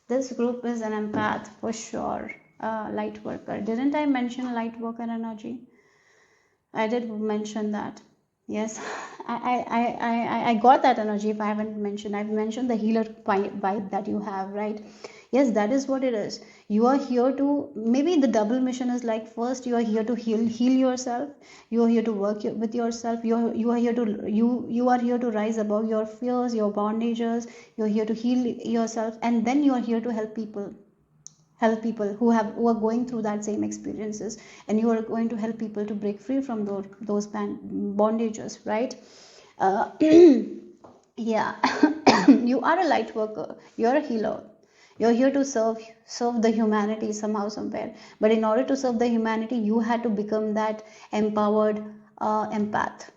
This group is an empath for sure. Light worker. Didn't I mention light worker energy? I did mention that. Yes, I got that energy. If I haven't mentioned, I've mentioned the healer vibe that you have, right? Yes, that is what it is. You are here to, maybe the double mission is like, first you are here to heal yourself. You are here to work with yourself. You are here to you are here to rise above your fears, your bondages. You are here to heal yourself, and then you are here to help people who are going through that same experiences, and you are going to help people to break free from those bondages, right? Yeah. You are a light worker, you're a healer. You're here to serve the humanity somehow, somewhere. But in order to serve the humanity, you had to become that empowered empath,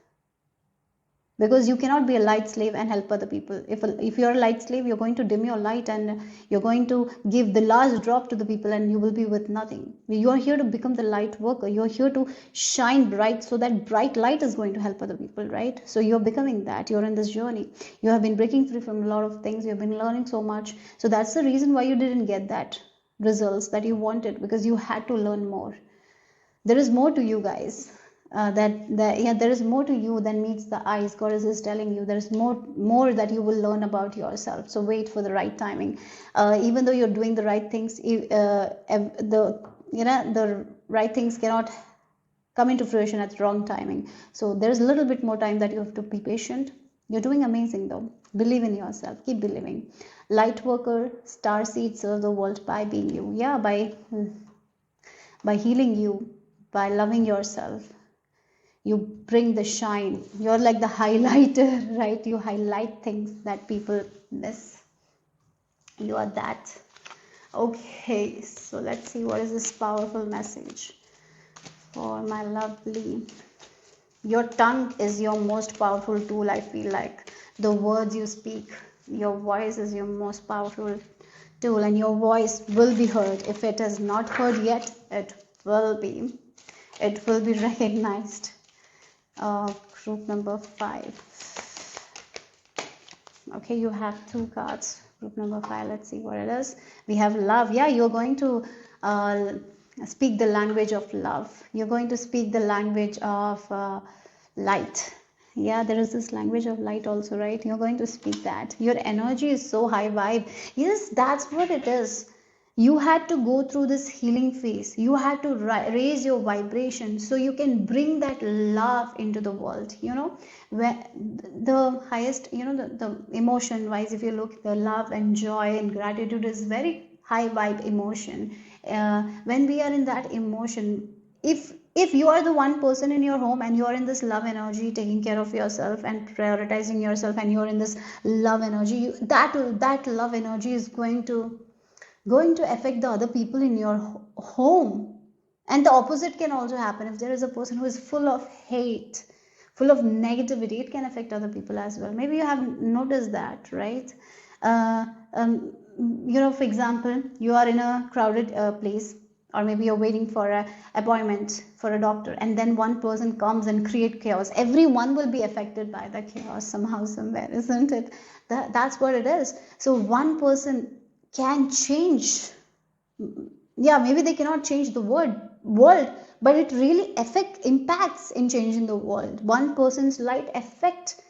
because you cannot be a light slave and help other people. If you're a light slave, you're going to dim your light, and you're going to give the last drop to the people, and you will be with nothing. You're here to become the light worker. You're here to shine bright, so that bright light is going to help other people, right? So you're becoming that. You're in this journey. You have been breaking free from a lot of things. You've been learning so much. So that's the reason why you didn't get that results that you wanted, because you had to learn more. There is more to you guys. that there is more to you than meets the eyes. God is telling you there is more that you will learn about yourself. So wait for the right timing. Even though you're doing the right things, the right things cannot come into fruition at the wrong timing. So there's a little bit more time that you have to be patient. You're doing amazing though. Believe in yourself. Keep believing. Light worker, star seed, serve the world by being you. Yeah, by healing you, by loving yourself. You bring the shine. You're like the highlighter, right? You highlight things that people miss. You are that. Okay, so let's see what is this powerful message for my lovely. Your tongue is your most powerful tool, I feel like. The words you speak, your voice is your most powerful tool, and your voice will be heard. If it is not heard yet, it will be. It will be recognized. Group number 5. Okay, you have 2 cards. Group number 5, let's see what it is. We have love. Yeah, you're going to speak the language of love. You're going to speak the language of light. Yeah, there is this language of light also, right? You're going to speak that. Your energy is so high vibe. Yes, that's what it is. You had to go through this healing phase. You had to raise your vibration so you can bring that love into the world. You know, where the highest, you know, the emotion wise, if you look, the love and joy and gratitude is very high vibe emotion. When we are in that emotion, if you are the one person in your home and you are in this love energy, taking care of yourself and prioritizing yourself, and you're in this love energy, that love energy is going to affect the other people in your home. And the opposite can also happen. If there is a person who is full of hate, full of negativity, it can affect other people as well. Maybe you have noticed that, right? You know, for example, you are in a crowded place, or maybe you're waiting for an appointment for a doctor, and then one person comes and create chaos. Everyone will be affected by the chaos somehow, somewhere, isn't it? That's what it is. So one person can change. Yeah, maybe they cannot change the world, but it really impacts in changing the world. One person's light affect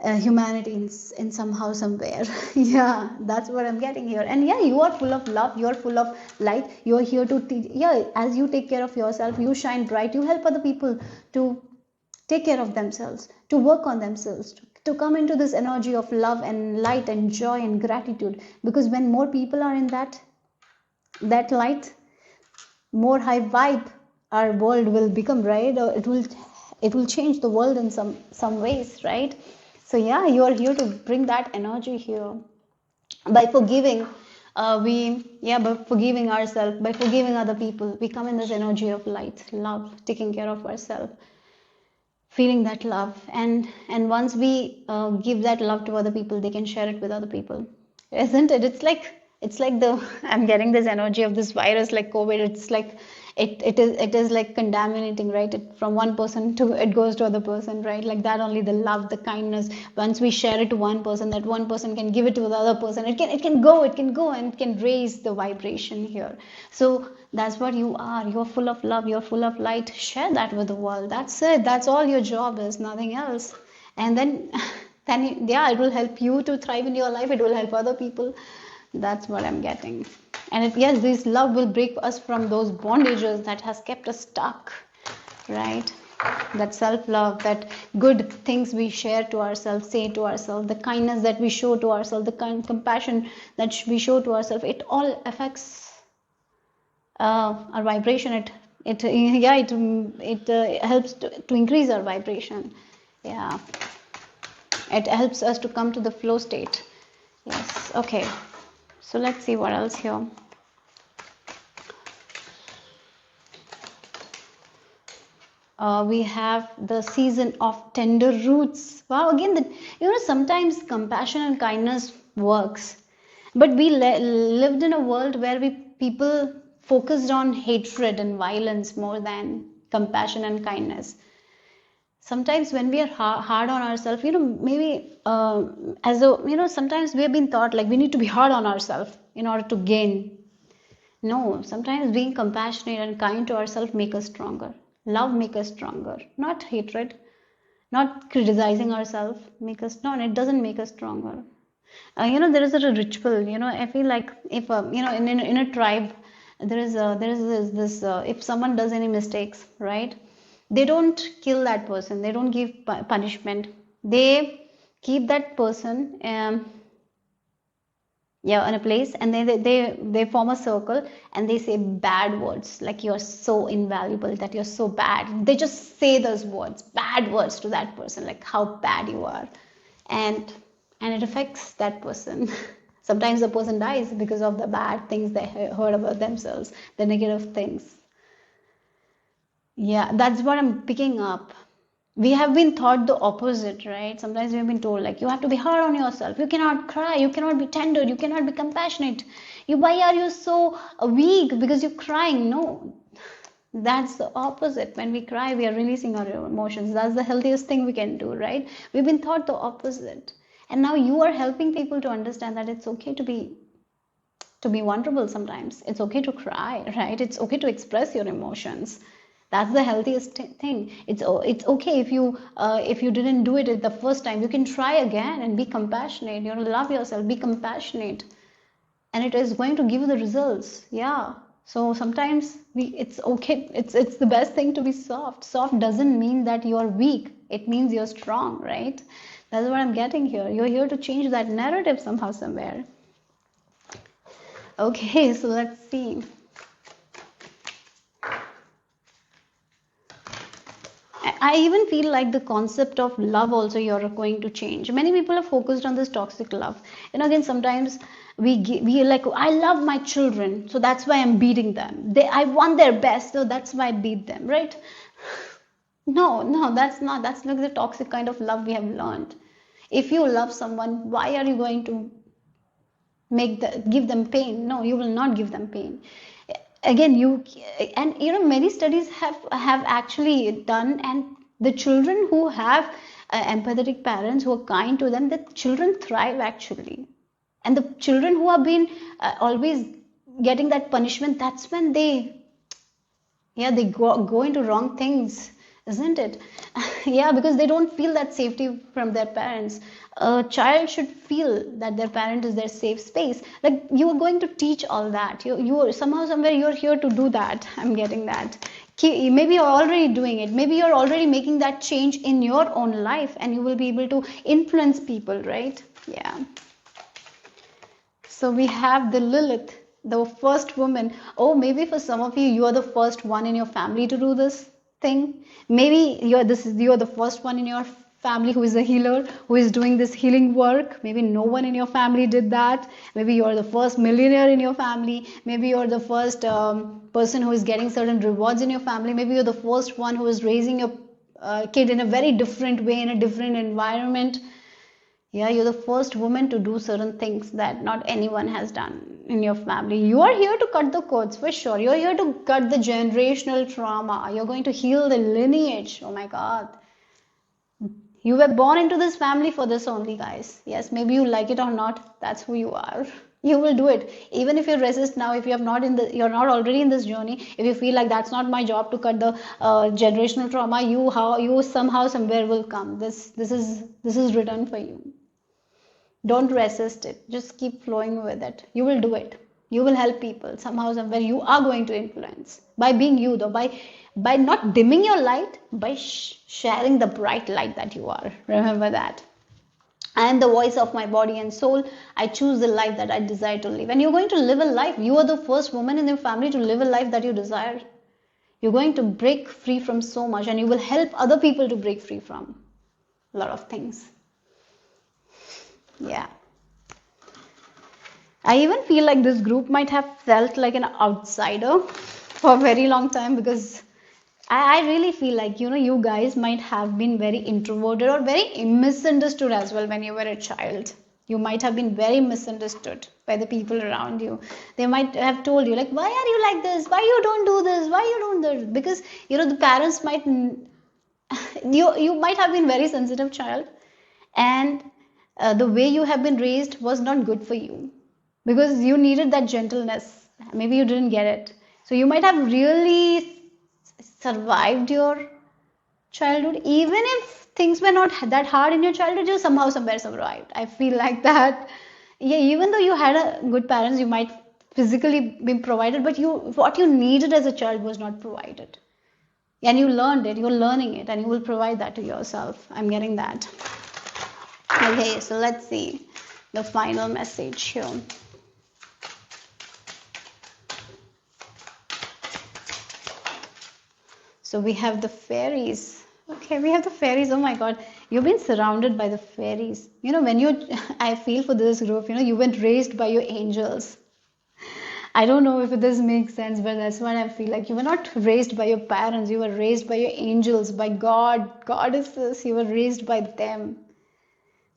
humanity in somehow, somewhere. Yeah, that's what I'm getting here. And yeah, you are full of love, you're full of light, you're here to teach. Yeah, as you take care of yourself, you shine bright, you help other people to take care of themselves, to work on themselves, to come into this energy of love and light and joy and gratitude. Because when more people are in that light, more high vibe our world will become, right? Or it will change the world in some ways, right? So yeah, you are here to bring that energy here by forgiving. By forgiving ourselves, by forgiving other people, we come in this energy of light, love, taking care of ourselves, feeling that love. And once we give that love to other people, they can share it with other people, isn't it? It's like the I'm getting this energy of this virus like COVID. It's like it is like contaminating, right? From one person to it goes to other person, right? Like that only, the love, the kindness. Once we share it to one person, that one person can give it to the other person. It can go and it can raise the vibration here. So that's what you are. You're full of love, you're full of light. Share that with the world. That's it. That's all your job is, nothing else. And then yeah, it will help you to thrive in your life. It will help other people. That's what I'm getting. And yes, this love will break us from those bondages that has kept us stuck, right? That self-love, that good things we share to ourselves, say to ourselves, the kindness that we show to ourselves, the compassion that we show to ourselves, it all affects our vibration. It helps to increase our vibration. Yeah, it helps us to come to the flow state. Yes. Okay, so let's see what else here. We have the season of tender roots. Wow, again, sometimes compassion and kindness works, but we lived in a world where people focused on hatred and violence more than compassion and kindness. Sometimes when we are hard on ourselves, maybe sometimes we have been taught like we need to be hard on ourselves in order to gain. No, sometimes being compassionate and kind to ourselves make us stronger. Love makes us stronger, not hatred, not criticizing ourselves. Make us no, it doesn't make us stronger. There is a ritual. I feel like if in a tribe, there is this if someone does any mistakes, right? They don't kill that person. They don't give punishment. They keep that person yeah, in a place, and they form a circle, and they say bad words like you're so invaluable, that you're so bad. They just say those words, bad words, to that person, like how bad you are. And and it affects that person. Sometimes the person dies because of the bad things they heard about themselves, the negative things. Yeah, that's what I'm picking up. We have been taught the opposite, right? Sometimes we have been told, like, you have to be hard on yourself, you cannot cry, you cannot be tender, you cannot be compassionate. Why are you so weak because you're crying? No, that's the opposite. When we cry, we are releasing our emotions. That's the healthiest thing we can do, right? We've been taught the opposite, and now you are helping people to understand that it's okay to be vulnerable. Sometimes it's okay to cry, right? It's okay to express your emotions. That's the healthiest thing. It's okay if you didn't do it the first time. You can try again and be compassionate. Love yourself, be compassionate, and it is going to give you the results. Yeah. So sometimes it's okay. It's the best thing to be soft. Soft doesn't mean that you are weak. It means you're strong, right? That's what I'm getting here. You're here to change that narrative somehow, somewhere. Okay, so let's see. I even feel like the concept of love also you're going to change. Many people are focused on this toxic love. Again, sometimes we are like, I love my children, so that's why I'm beating them. I want their best, so that's why I beat them, right? No, that's not. That's like the toxic kind of love we have learned. If you love someone, why are you going to give them pain? No, you will not give them pain. Again, many studies have actually done, and the children who have empathetic parents who are kind to them, the children thrive actually. And the children who have been always getting that punishment, that's when they go into wrong things, isn't it? Yeah, because they don't feel that safety from their parents. A child should feel that their parent is their safe space. Like, you are going to teach all that. You are somehow, somewhere, you're here to do that. I'm getting that. Maybe you're already doing it. Maybe you're already making that change in your own life, and you will be able to influence people, right? Yeah. So we have the Lilith, the first woman. Oh, maybe for some of you, you are the first one in your family to do this thing. Maybe you're the first one in your family who is a healer, who is doing this healing work. Maybe no one in your family did that. Maybe you're the first millionaire in your family. Maybe you're the first person who is getting certain rewards in your family. Maybe you're the first one who is raising your kid in a very different way, in a different environment. Yeah, you're the first woman to do certain things that not anyone has done in your family. You are here to cut the codes for sure. You're here to cut the generational trauma. You're going to heal the lineage. Oh my God. You were born into this family for this only, guys. Yes, maybe you like it or not. That's who you are. You will do it. Even if you resist now, if you're not already in this journey, if you feel like that's not my job to cut the generational trauma, you somehow, somewhere will come. This is written for you. Don't resist it. Just keep flowing with it. You will do it. You will help people somehow, somewhere. You are going to influence by being you, though, by not dimming your light, by sharing the bright light that you are. Remember that. I am the voice of my body and soul. I choose the life that I desire to live. And you're going to live a life. You are the first woman in your family to live a life that you desire. You're going to break free from so much, and you will help other people to break free from a lot of things. Yeah. I even feel like this group might have felt like an outsider for a very long time, because I really feel like, you guys might have been very introverted or very misunderstood as well when you were a child. You might have been very misunderstood by the people around you. They might have told you, like, why are you like this? Why you don't do this? Why you don't do this? Because, the parents might, you might have been very sensitive child, and the way you have been raised was not good for you, because you needed that gentleness. Maybe you didn't get it. So you might have really survived your childhood. Even if things were not that hard in your childhood, you somehow somewhere survived. I feel like that. Yeah, even though you had a good parents, you might physically be provided, but you what you needed as a child was not provided. And you learned it, you're learning it, and you will provide that to yourself. I'm getting that. Okay, so let's see the final message here. So we have the fairies. Okay, we have the fairies. Oh my God, you've been surrounded by the fairies. You know, when you, I feel for this group, you know, you were raised by your angels. I don't know if this makes sense, but that's what I feel like. You were not raised by your parents, you were raised by your angels, by God, goddesses, you were raised by them.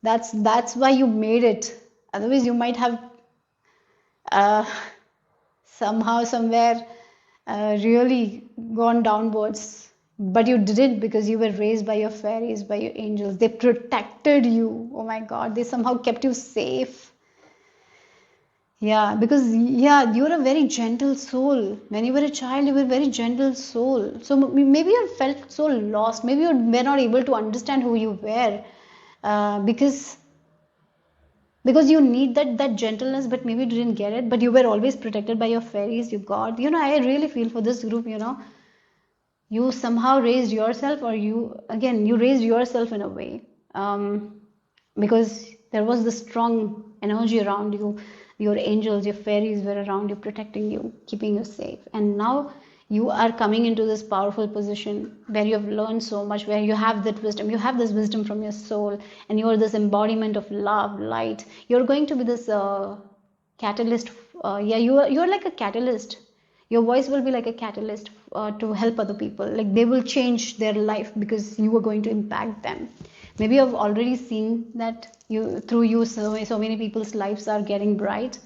That's why you made it. Otherwise, you might have uh, somehow, somewhere really gone downwards. But you didn't because you were raised by your fairies, by your angels. They protected you. Oh my God, they somehow kept you safe. Yeah, because yeah, you're a very gentle soul. When you were a child, you were a very gentle soul. So maybe you felt so lost. Maybe you were not able to understand who you were, because you need that gentleness, but maybe you didn't get it. But you were always protected by your fairies, you God. You know, I really feel for this group. You know, you somehow raised yourself, or you raised yourself in a way, because there was this strong energy around you. Your angels, your fairies were around you, protecting you, keeping you safe. And now you are coming into this powerful position where you have learned so much, where you have that wisdom, you have this wisdom from your soul, and you're this embodiment of love, light. You're going to be this catalyst. Yeah, you're like a catalyst. Your voice will be like a catalyst to help other people. Like they will change their life because you are going to impact them. Maybe you've already seen that through you, so many people's lives are getting bright,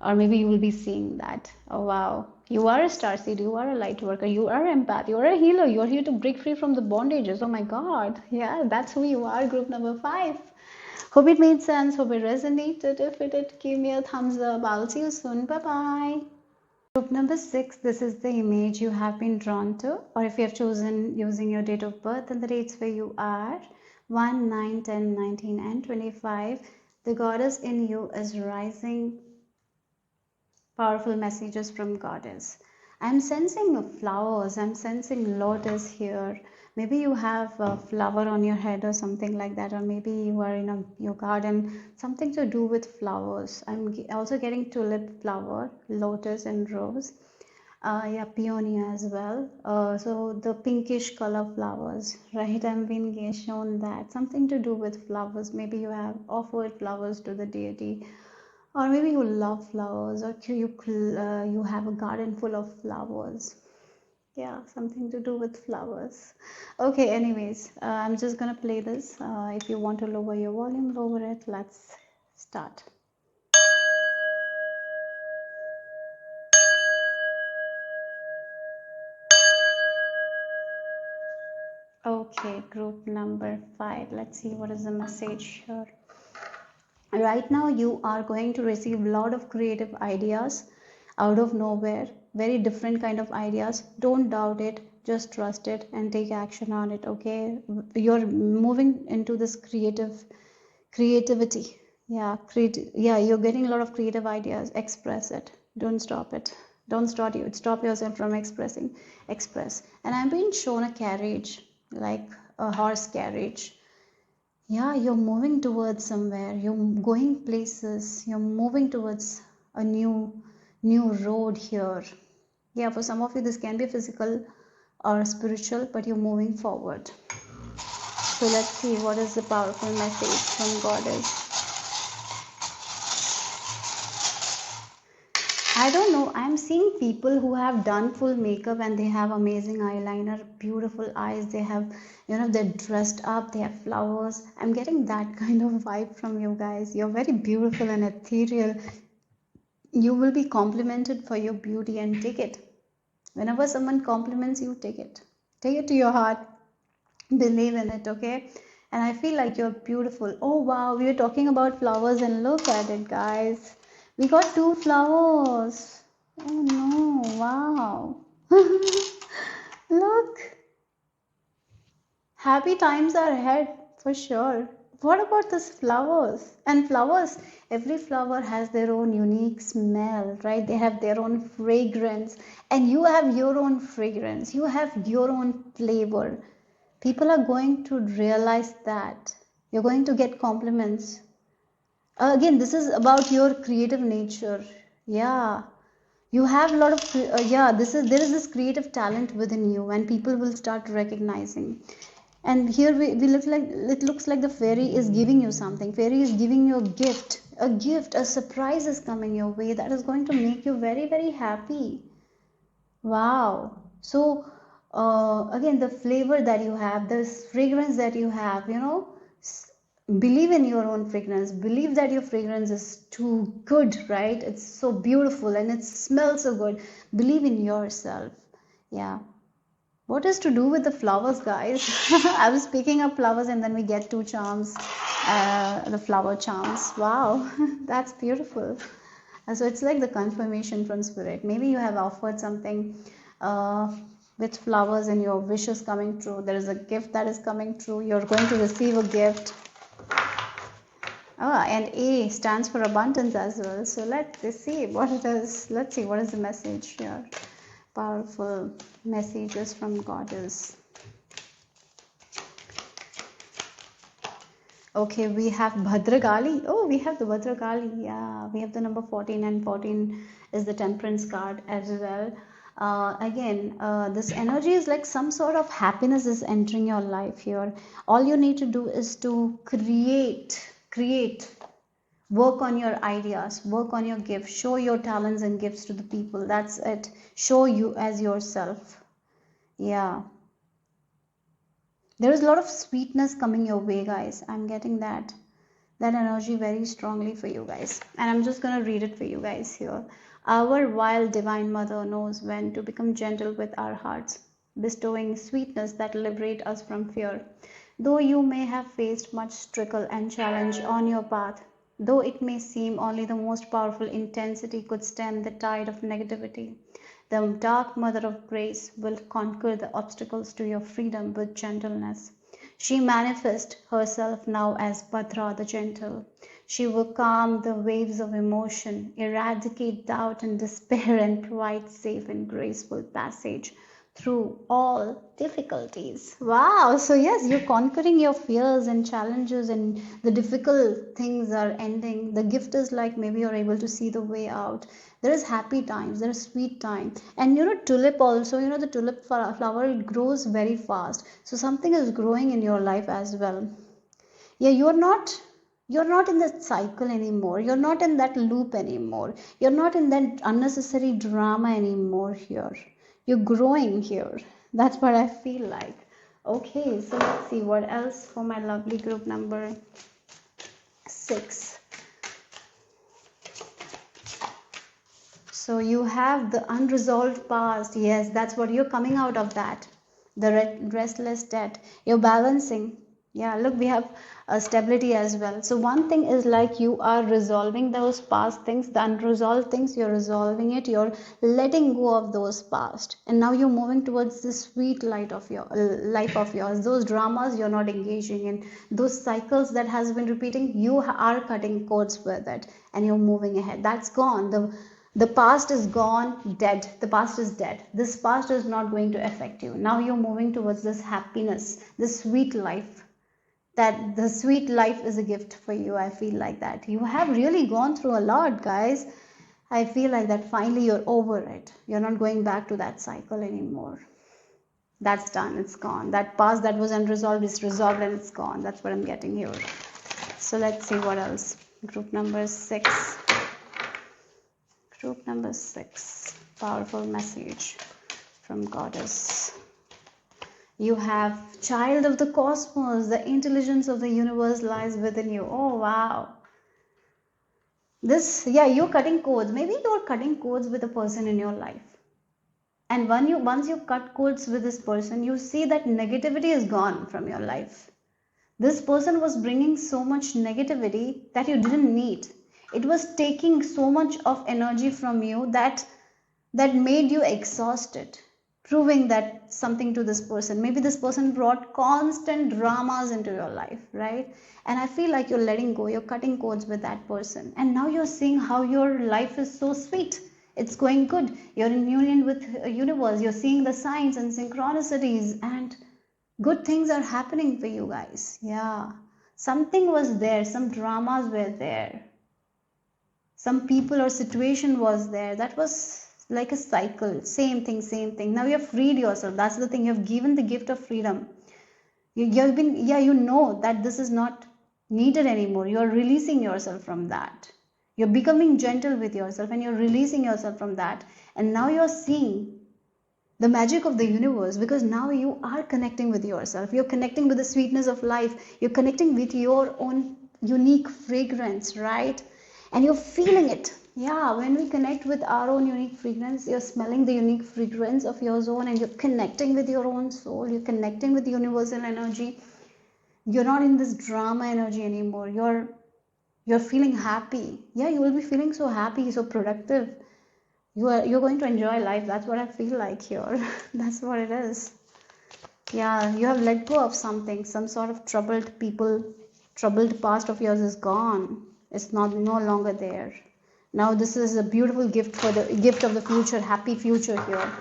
or maybe you will be seeing that. Oh wow, you are a starseed, you are a light worker, you are an empath, you are a healer, you are here to break free from the bondages. Oh my God, yeah, that's who you are. Group number 5. Hope it made sense. Hope it resonated. If it did, give me a thumbs up. I'll see you soon. Bye bye. Group number 6, this is the image you have been drawn to, or if you have chosen using your date of birth and the dates where you are 1, 9, 10, 19, and 25. The goddess in you is rising. Powerful messages from goddess. I'm sensing flowers. I'm sensing lotus here. Maybe you have a flower on your head or something like that, or maybe you are in your garden. Something to do with flowers. I'm also getting tulip flower, lotus, and rose. Yeah, peonia as well. So the pinkish color flowers, right? I'm being shown that something to do with flowers. Maybe you have offered flowers to the deity, or maybe you love flowers, or you have a garden full of flowers. Yeah, something to do with flowers. Okay, anyways, I'm just gonna play this. If you want to lower your volume, lower it. Let's start. Okay, group number 5. Let's see what is the message here. Right now, you are going to receive a lot of creative ideas out of nowhere, very different kind of ideas. Don't doubt it, just trust it and take action on it. Okay, you're moving into this creativity. Yeah, yeah, you're getting a lot of creative ideas. Express it. Don't stop it. Don't stop yourself from express. And I'm being shown a carriage, like a horse carriage. Yeah, you're moving towards somewhere. You're going places. You're moving towards a new road here. Yeah, for some of you this can be physical or spiritual, but you're moving forward. So let's see what is the powerful message from Goddess. I don't know. I'm seeing people who have done full makeup and they have amazing eyeliner, beautiful eyes. They have, they're dressed up, they have flowers. I'm getting that kind of vibe from you guys. You're very beautiful and ethereal. You will be complimented for your beauty, and take it. Whenever someone compliments you, take it. Take it to your heart. Believe in it, okay? And I feel like you're beautiful. Oh wow, we were talking about flowers and look at it, guys. We got 2 flowers. Oh no, wow. Look, happy times are ahead for sure. What about these flowers? And flowers, every flower has their own unique smell, right? They have their own fragrance, and you have your own fragrance. You have your own flavor. People are going to realize that. You're going to get compliments. Again, this is about your creative nature. Yeah, you have a lot of yeah, there is this creative talent within you, and people will start recognizing. And here we look like, it looks like the fairy is giving you something. Fairy is giving you a gift, a surprise is coming your way that is going to make you very, very happy. Wow. So, again, the flavor that you have, the fragrance that you have, believe in your own fragrance. Believe that your fragrance is too good, right? It's so beautiful and it smells so good. Believe in yourself. Yeah. What is to do with the flowers, guys? I was picking up flowers and then we get two charms, the flower charms. Wow, that's beautiful. So it's like the confirmation from spirit. Maybe you have offered something with flowers and your wish is coming true. There is a gift that is coming true. You're going to receive a gift. Oh, and A stands for abundance as well. So let's see what it is. Let's see what is the message here. Powerful messages from Goddess. Okay, we have Bhadragali. Oh, we have the Bhadragali. Yeah, we have the number 14, and 14 is the Temperance card as well. Again, this energy is like some sort of happiness is entering your life here. All you need to do is to create, work on your ideas, work on your gifts, show your talents and gifts to the people. That's it. Show you as yourself. Yeah. There is a lot of sweetness coming your way, guys. I'm getting that energy very strongly for you guys. And I'm just going to read it for you guys here. Our wild divine mother knows when to become gentle with our hearts, bestowing sweetness that liberate us from fear. Though you may have faced much trickle and challenge on your path, though it may seem only the most powerful intensity could stem the tide of negativity, the dark mother of grace will conquer the obstacles to your freedom with gentleness. She manifests herself now as Bhadra the gentle. She will calm the waves of emotion, eradicate doubt and despair, and provide safe and graceful passage through all difficulties. Wow. So yes, you're conquering your fears and challenges, and the difficult things are ending. The gift is like maybe you're able to see the way out. There is happy times, there is sweet time. And tulip also, the tulip flower, it grows very fast. So something is growing in your life as well. Yeah, you're not in that cycle anymore. You're not in that loop anymore. You're not in that unnecessary drama anymore here. You're growing here. That's what I feel like. Okay, so let's see what else for my lovely group number 6. So you have the unresolved past. Yes, that's what you're coming out of that. The restless debt. You're balancing. Yeah, look, we have stability as well. So one thing is like you are resolving those past things, the unresolved things, you're resolving it, you're letting go of those past. And now you're moving towards this sweet light of your life of yours. Those dramas you're not engaging in, those cycles that has been repeating, you are cutting cords with it and you're moving ahead. That's gone. The past is gone, dead. The past is dead. This past is not going to affect you. Now you're moving towards this happiness, this sweet life. That the sweet life is a gift for you. I feel like that. You have really gone through a lot, guys. I feel like that finally you're over it. You're not going back to that cycle anymore. That's done. It's gone. That past that was unresolved is resolved and it's gone. That's what I'm getting here. So let's see what else. Group number 6. Group number 6. Powerful message from Goddess. You have child of the cosmos. The intelligence of the universe lies within you. Oh, wow. You're cutting codes. Maybe you're cutting codes with a person in your life. And once you cut codes with this person, you see that negativity is gone from your life. This person was bringing so much negativity that you didn't need. It was taking so much of energy from you that made you exhausted. proving that something to this person. Maybe this person brought constant dramas into your life, right? And I feel like you're letting go, you're cutting cords with that person, and now you're seeing how your life is so sweet. It's going good. You're in union with universe. You're seeing the signs and synchronicities, and good things are happening for you guys. Yeah, something was there, some dramas were there, some people or situation was there that was like a cycle, same thing. Now you have freed yourself. That's the thing, you have given the gift of freedom. You've been, yeah, you know that this is not needed anymore. You're releasing yourself from that. You're becoming gentle with yourself and you're releasing yourself from that. And now you're seeing the magic of the universe, because now you are connecting with yourself. You're connecting with the sweetness of life. You're connecting with your own unique fragrance, right? And you're feeling it. Yeah, when we connect with our own unique fragrance, you're smelling the unique fragrance of your own, and you're connecting with your own soul. You're connecting with universal energy. You're not in this drama energy anymore. You're feeling happy. Yeah, you will be feeling so happy, so productive. You're going to enjoy life. That's what I feel like here. That's what it is. Yeah, you have let go of something. Some sort of troubled people, troubled past of yours is gone. It's not no longer there. Now this is a beautiful gift for the gift of the future, happy future here,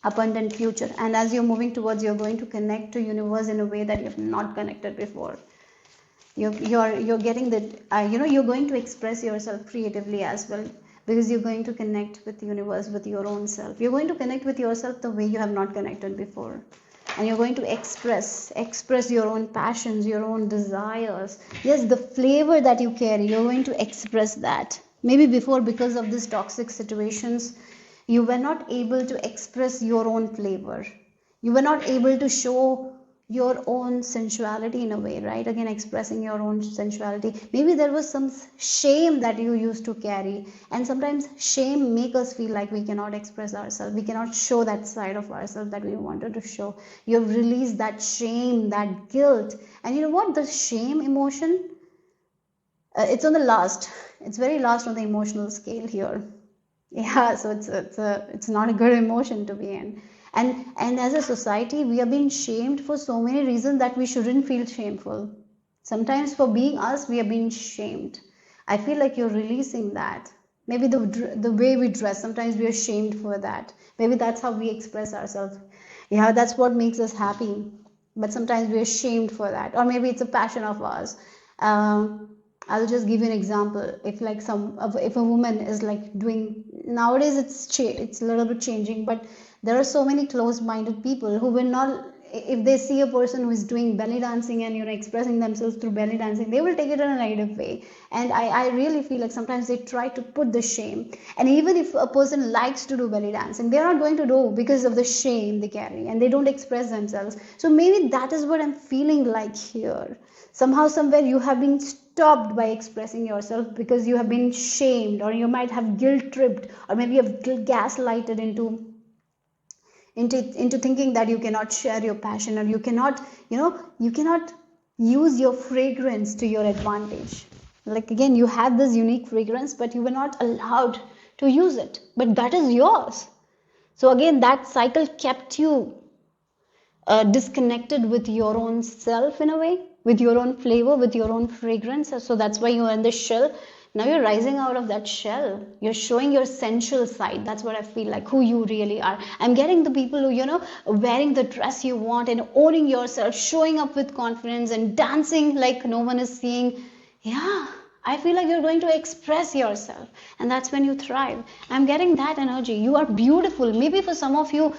abundant future. And as you're moving towards, you're going to connect to universe in a way that you have not connected before. You're getting that. You're going to express yourself creatively as well, because you're going to connect with the universe, with your own self. You're going to connect with yourself the way you have not connected before. And you're going to express your own passions, your own desires. Yes, the flavor that you carry, you're going to express that. Maybe before, because of these toxic situations, you were not able to express your own flavor. You were not able to show your own sensuality in a way, right? Again, expressing your own sensuality. Maybe there was some shame that you used to carry, and sometimes shame make us feel like we cannot express ourselves, we cannot show that side of ourselves that we wanted to show. You've released that shame, that guilt. And you know what, the shame emotion, it's on the last, it's very last on the emotional scale here. Yeah, so it's not a good emotion to be in. And as a society, we are being shamed for so many reasons that we shouldn't feel shameful. Sometimes for being us, we are being shamed. I feel like you're releasing that. Maybe the way we dress, sometimes we are shamed for that. Maybe that's how we express ourselves. Yeah, that's what makes us happy. But sometimes we are shamed for that. Or maybe it's a passion of ours. I'll just give you an example. If a woman is like doing, nowadays it's a little bit changing, but there are so many closed-minded people who will not, if they see a person who is doing belly dancing and expressing themselves through belly dancing, they will take it in a negative way. And I really feel like sometimes they try to put the shame. And even if a person likes to do belly dancing, they're not going to do because of the shame they carry, and they don't express themselves. So maybe that is what I'm feeling like here. Somehow, somewhere, you have been stopped by expressing yourself because you have been shamed, or you might have guilt tripped, or maybe you have gaslighted into thinking that you cannot share your passion, or you cannot use your fragrance to your advantage. Like, again, you had this unique fragrance, but you were not allowed to use it, but that is yours. So again, that cycle kept you disconnected with your own self in a way, with your own flavor, with your own fragrance. So that's why you're in the shell. Now you're rising out of that shell. You're showing your sensual side. That's what I feel like, who you really are. I'm getting the people who, wearing the dress you want and owning yourself, showing up with confidence and dancing like no one is seeing. Yeah, I feel like you're going to express yourself. And that's when you thrive. I'm getting that energy. You are beautiful. Maybe for some of you,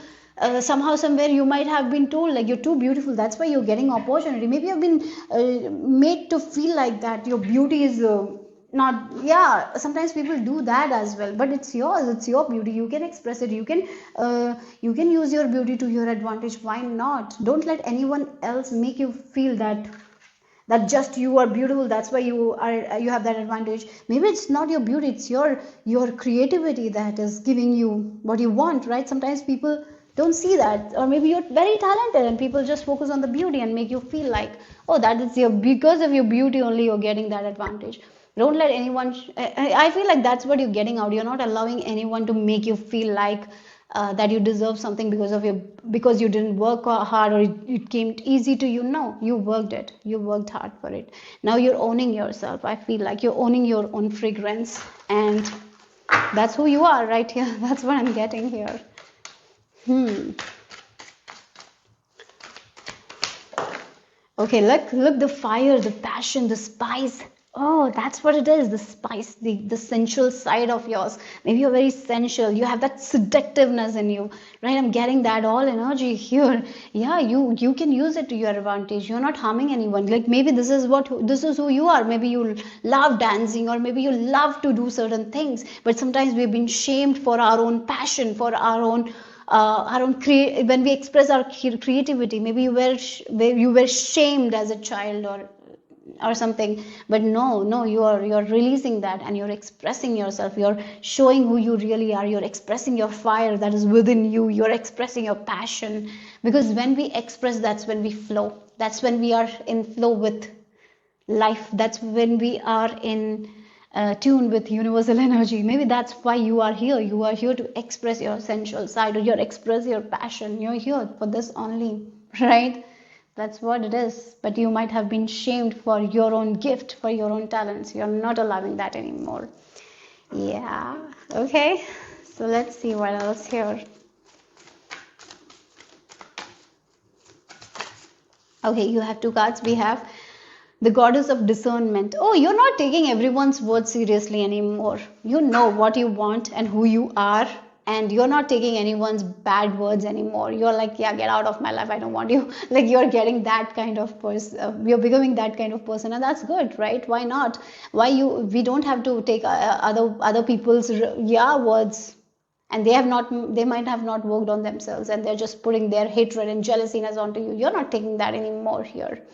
somehow, somewhere, you might have been told like you're too beautiful. That's why you're getting opportunity. Maybe you've been made to feel like that your beauty is not. Yeah, sometimes people do that as well, but it's yours. It's your beauty. You can express it. You can use your beauty to your advantage. Why not? Don't let anyone else make you feel that just you are beautiful, that's why you have that advantage. Maybe it's not your beauty, it's your creativity that is giving you what you want, right? Sometimes people don't see that, or maybe you're very talented and people just focus on the beauty and make you feel like, oh, that is because of your beauty only you're getting that advantage. Don't let anyone I feel like that's what you're getting out. You're not allowing anyone to make you feel like that you deserve something because you didn't work hard, or it came easy to you. No, you worked it. You worked hard for it. Now you're owning yourself. I feel like you're owning your own fragrance, and that's who you are right here. That's what I'm getting here. Okay, look, the fire, the passion, the spice. Oh, that's what it is, the spice, the sensual side of yours. Maybe you're very sensual. You have that seductiveness in you, right? I'm getting that all energy here. Yeah, you can use it to your advantage. You're not harming anyone. Like maybe this is who you are. Maybe you love dancing, or maybe you love to do certain things. But sometimes we've been shamed for our own passion, for when we express our creativity. Maybe you were shamed as a child, or something. But no, you're releasing that, and you're expressing yourself. You're showing who you really are. You're expressing your fire that is within you. You're expressing your passion, because when we express, that's when we flow. That's when we are in flow with life. That's when we are in tune with universal energy. Maybe that's why you are here. You are here to express your sensual side, or you express your passion. You're here for this only, right? That's what it is. But you might have been shamed for your own gift, for your own talents. You're not allowing that anymore. Yeah. Okay. So let's see what else here. Okay, you have two cards. We have the goddess of discernment. Oh, you're not taking everyone's words seriously anymore. You know what you want and who you are, and you're not taking anyone's bad words anymore. You're like, yeah, get out of my life. I don't want you. Like you're getting that kind of person. You're becoming that kind of person, and that's good, right? Why not? We don't have to take other people's words, and they might have not worked on themselves, and they're just putting their hatred and jealousiness onto you. You're not taking that anymore here.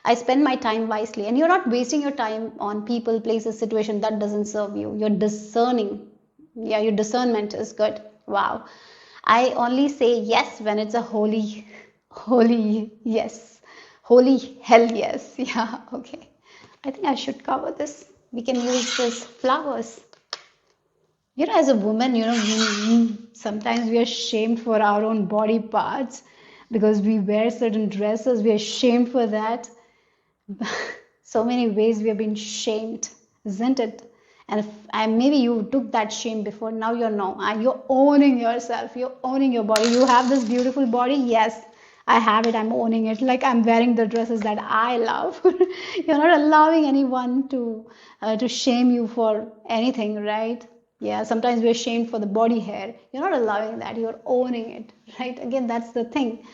I spend my time wisely, and you're not wasting your time on people, places, situation that doesn't serve you. You're discerning. Yeah, your discernment is good. Wow. I only say yes when it's a holy yes. Holy hell yes. Yeah, okay. I think I should cover this. We can use this flowers. You know, as a woman, sometimes we are shamed for our own body parts because we wear certain dresses. We are shamed for that. So many ways we have been shamed, isn't it? And maybe you took that shame before. Now you're owning yourself. You're owning your body. You have this beautiful body. Yes, I have it. I'm owning it. Like I'm wearing the dresses that I love. You're not allowing anyone to shame you for anything, right? Yeah, sometimes we're shamed for the body hair. You're not allowing that. You're owning it, right? Again, that's the thing.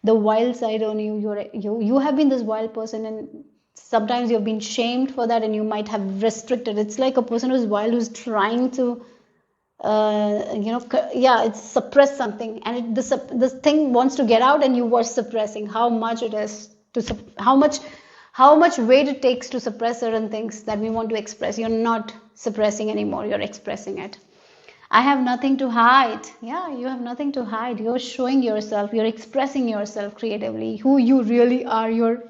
The wild side on you. You have been this wild person, and sometimes you've been shamed for that, and you might have restricted. It's like a person who's wild, who's trying to it's suppress something, and this thing wants to get out, and you were suppressing. How much it is to how much weight it takes to suppress certain things that we want to express. You're not suppressing anymore. You're expressing it. I have nothing to hide. Yeah, you have nothing to hide. You're showing yourself. You're expressing yourself creatively. Who you really are. You're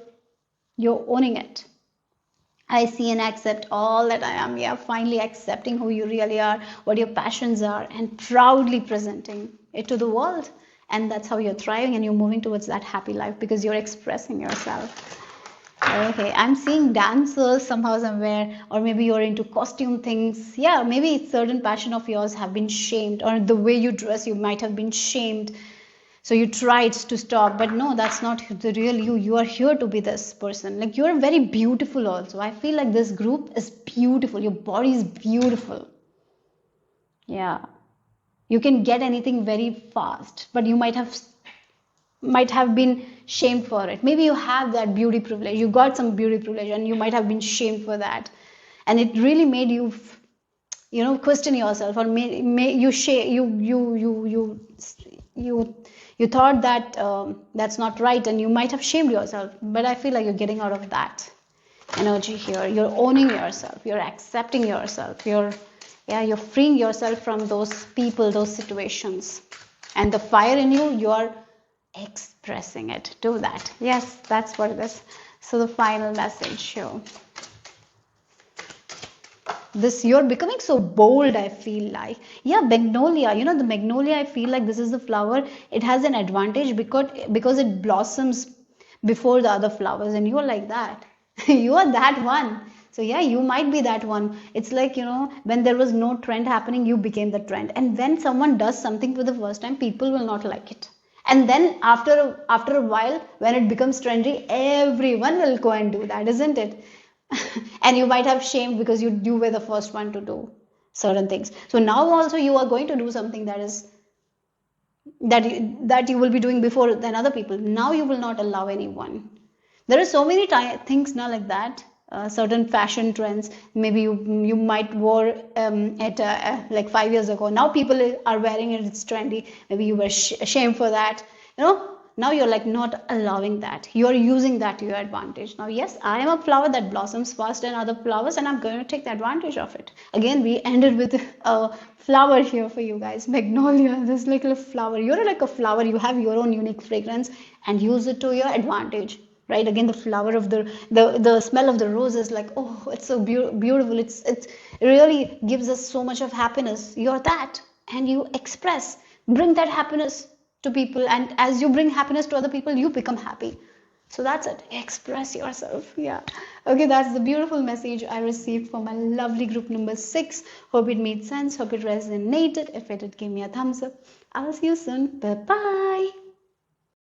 owning it. I see and accept all that I am. Yeah, finally accepting who you really are, what your passions are, and proudly presenting it to the world. And that's how you're thriving, and you're moving towards that happy life because you're expressing yourself. Okay, I'm seeing dancers somehow, somewhere, or maybe you're into costume things. Yeah, maybe certain passion of yours have been shamed, or the way you dress, you might have been shamed. So you tried to stop, but no, that's not the real you. You are here to be this person. Like you're very beautiful also. I feel like this group is beautiful. Your body is beautiful. Yeah. You can get anything very fast, but you might have been shamed for it. Maybe you have that beauty privilege. You got some beauty privilege, and you might have been shamed for that. And it really made you question yourself, or you thought that that's not right, and you might have shamed yourself. But I feel like you're getting out of that energy here. You're owning yourself. You're accepting yourself. You're freeing yourself from those people, those situations, and the fire in you. You're expressing it. Do that. Yes, that's what it is. So the final message here. this, you're becoming so bold, I feel like. Yeah, magnolia, you know, the magnolia, I feel like this is the flower. It has an advantage because it blossoms before the other flowers, and you're like that. You are that one. So yeah, you might be that one. It's like, you know, when there was no trend happening, you became the trend. And when someone does something for the first time, people will not like it. And then after a while, when it becomes trendy, everyone will go and do that, isn't it? And you might have shame because you were the first one to do certain things. So now also you are going to do something that you will be doing before than other people. Now you will not allow anyone. There are so many things now like that. Certain fashion trends, maybe you might wore at like 5 years ago. Now people are wearing it, it's trendy. Maybe you were ashamed for that, you know. Now you're like not allowing that, you're using that to your advantage. Now yes, I am a flower that blossoms faster than other flowers, and I'm going to take the advantage of it. Again, we ended with a flower here for you guys, magnolia. This like a flower, you're like a flower, you have your own unique fragrance, and use it to your advantage, right? Again, the flower of the smell of the rose is like, oh, it's so beautiful. It really gives us so much of happiness. You're that, and you express, bring that happiness to people, and as you bring happiness to other people, you become happy. So that's it, express yourself. Yeah, okay, that's the beautiful message I received from my lovely group number 6. Hope it made sense, hope it resonated. If it did, give me a thumbs up. I'll see you soon. Bye bye.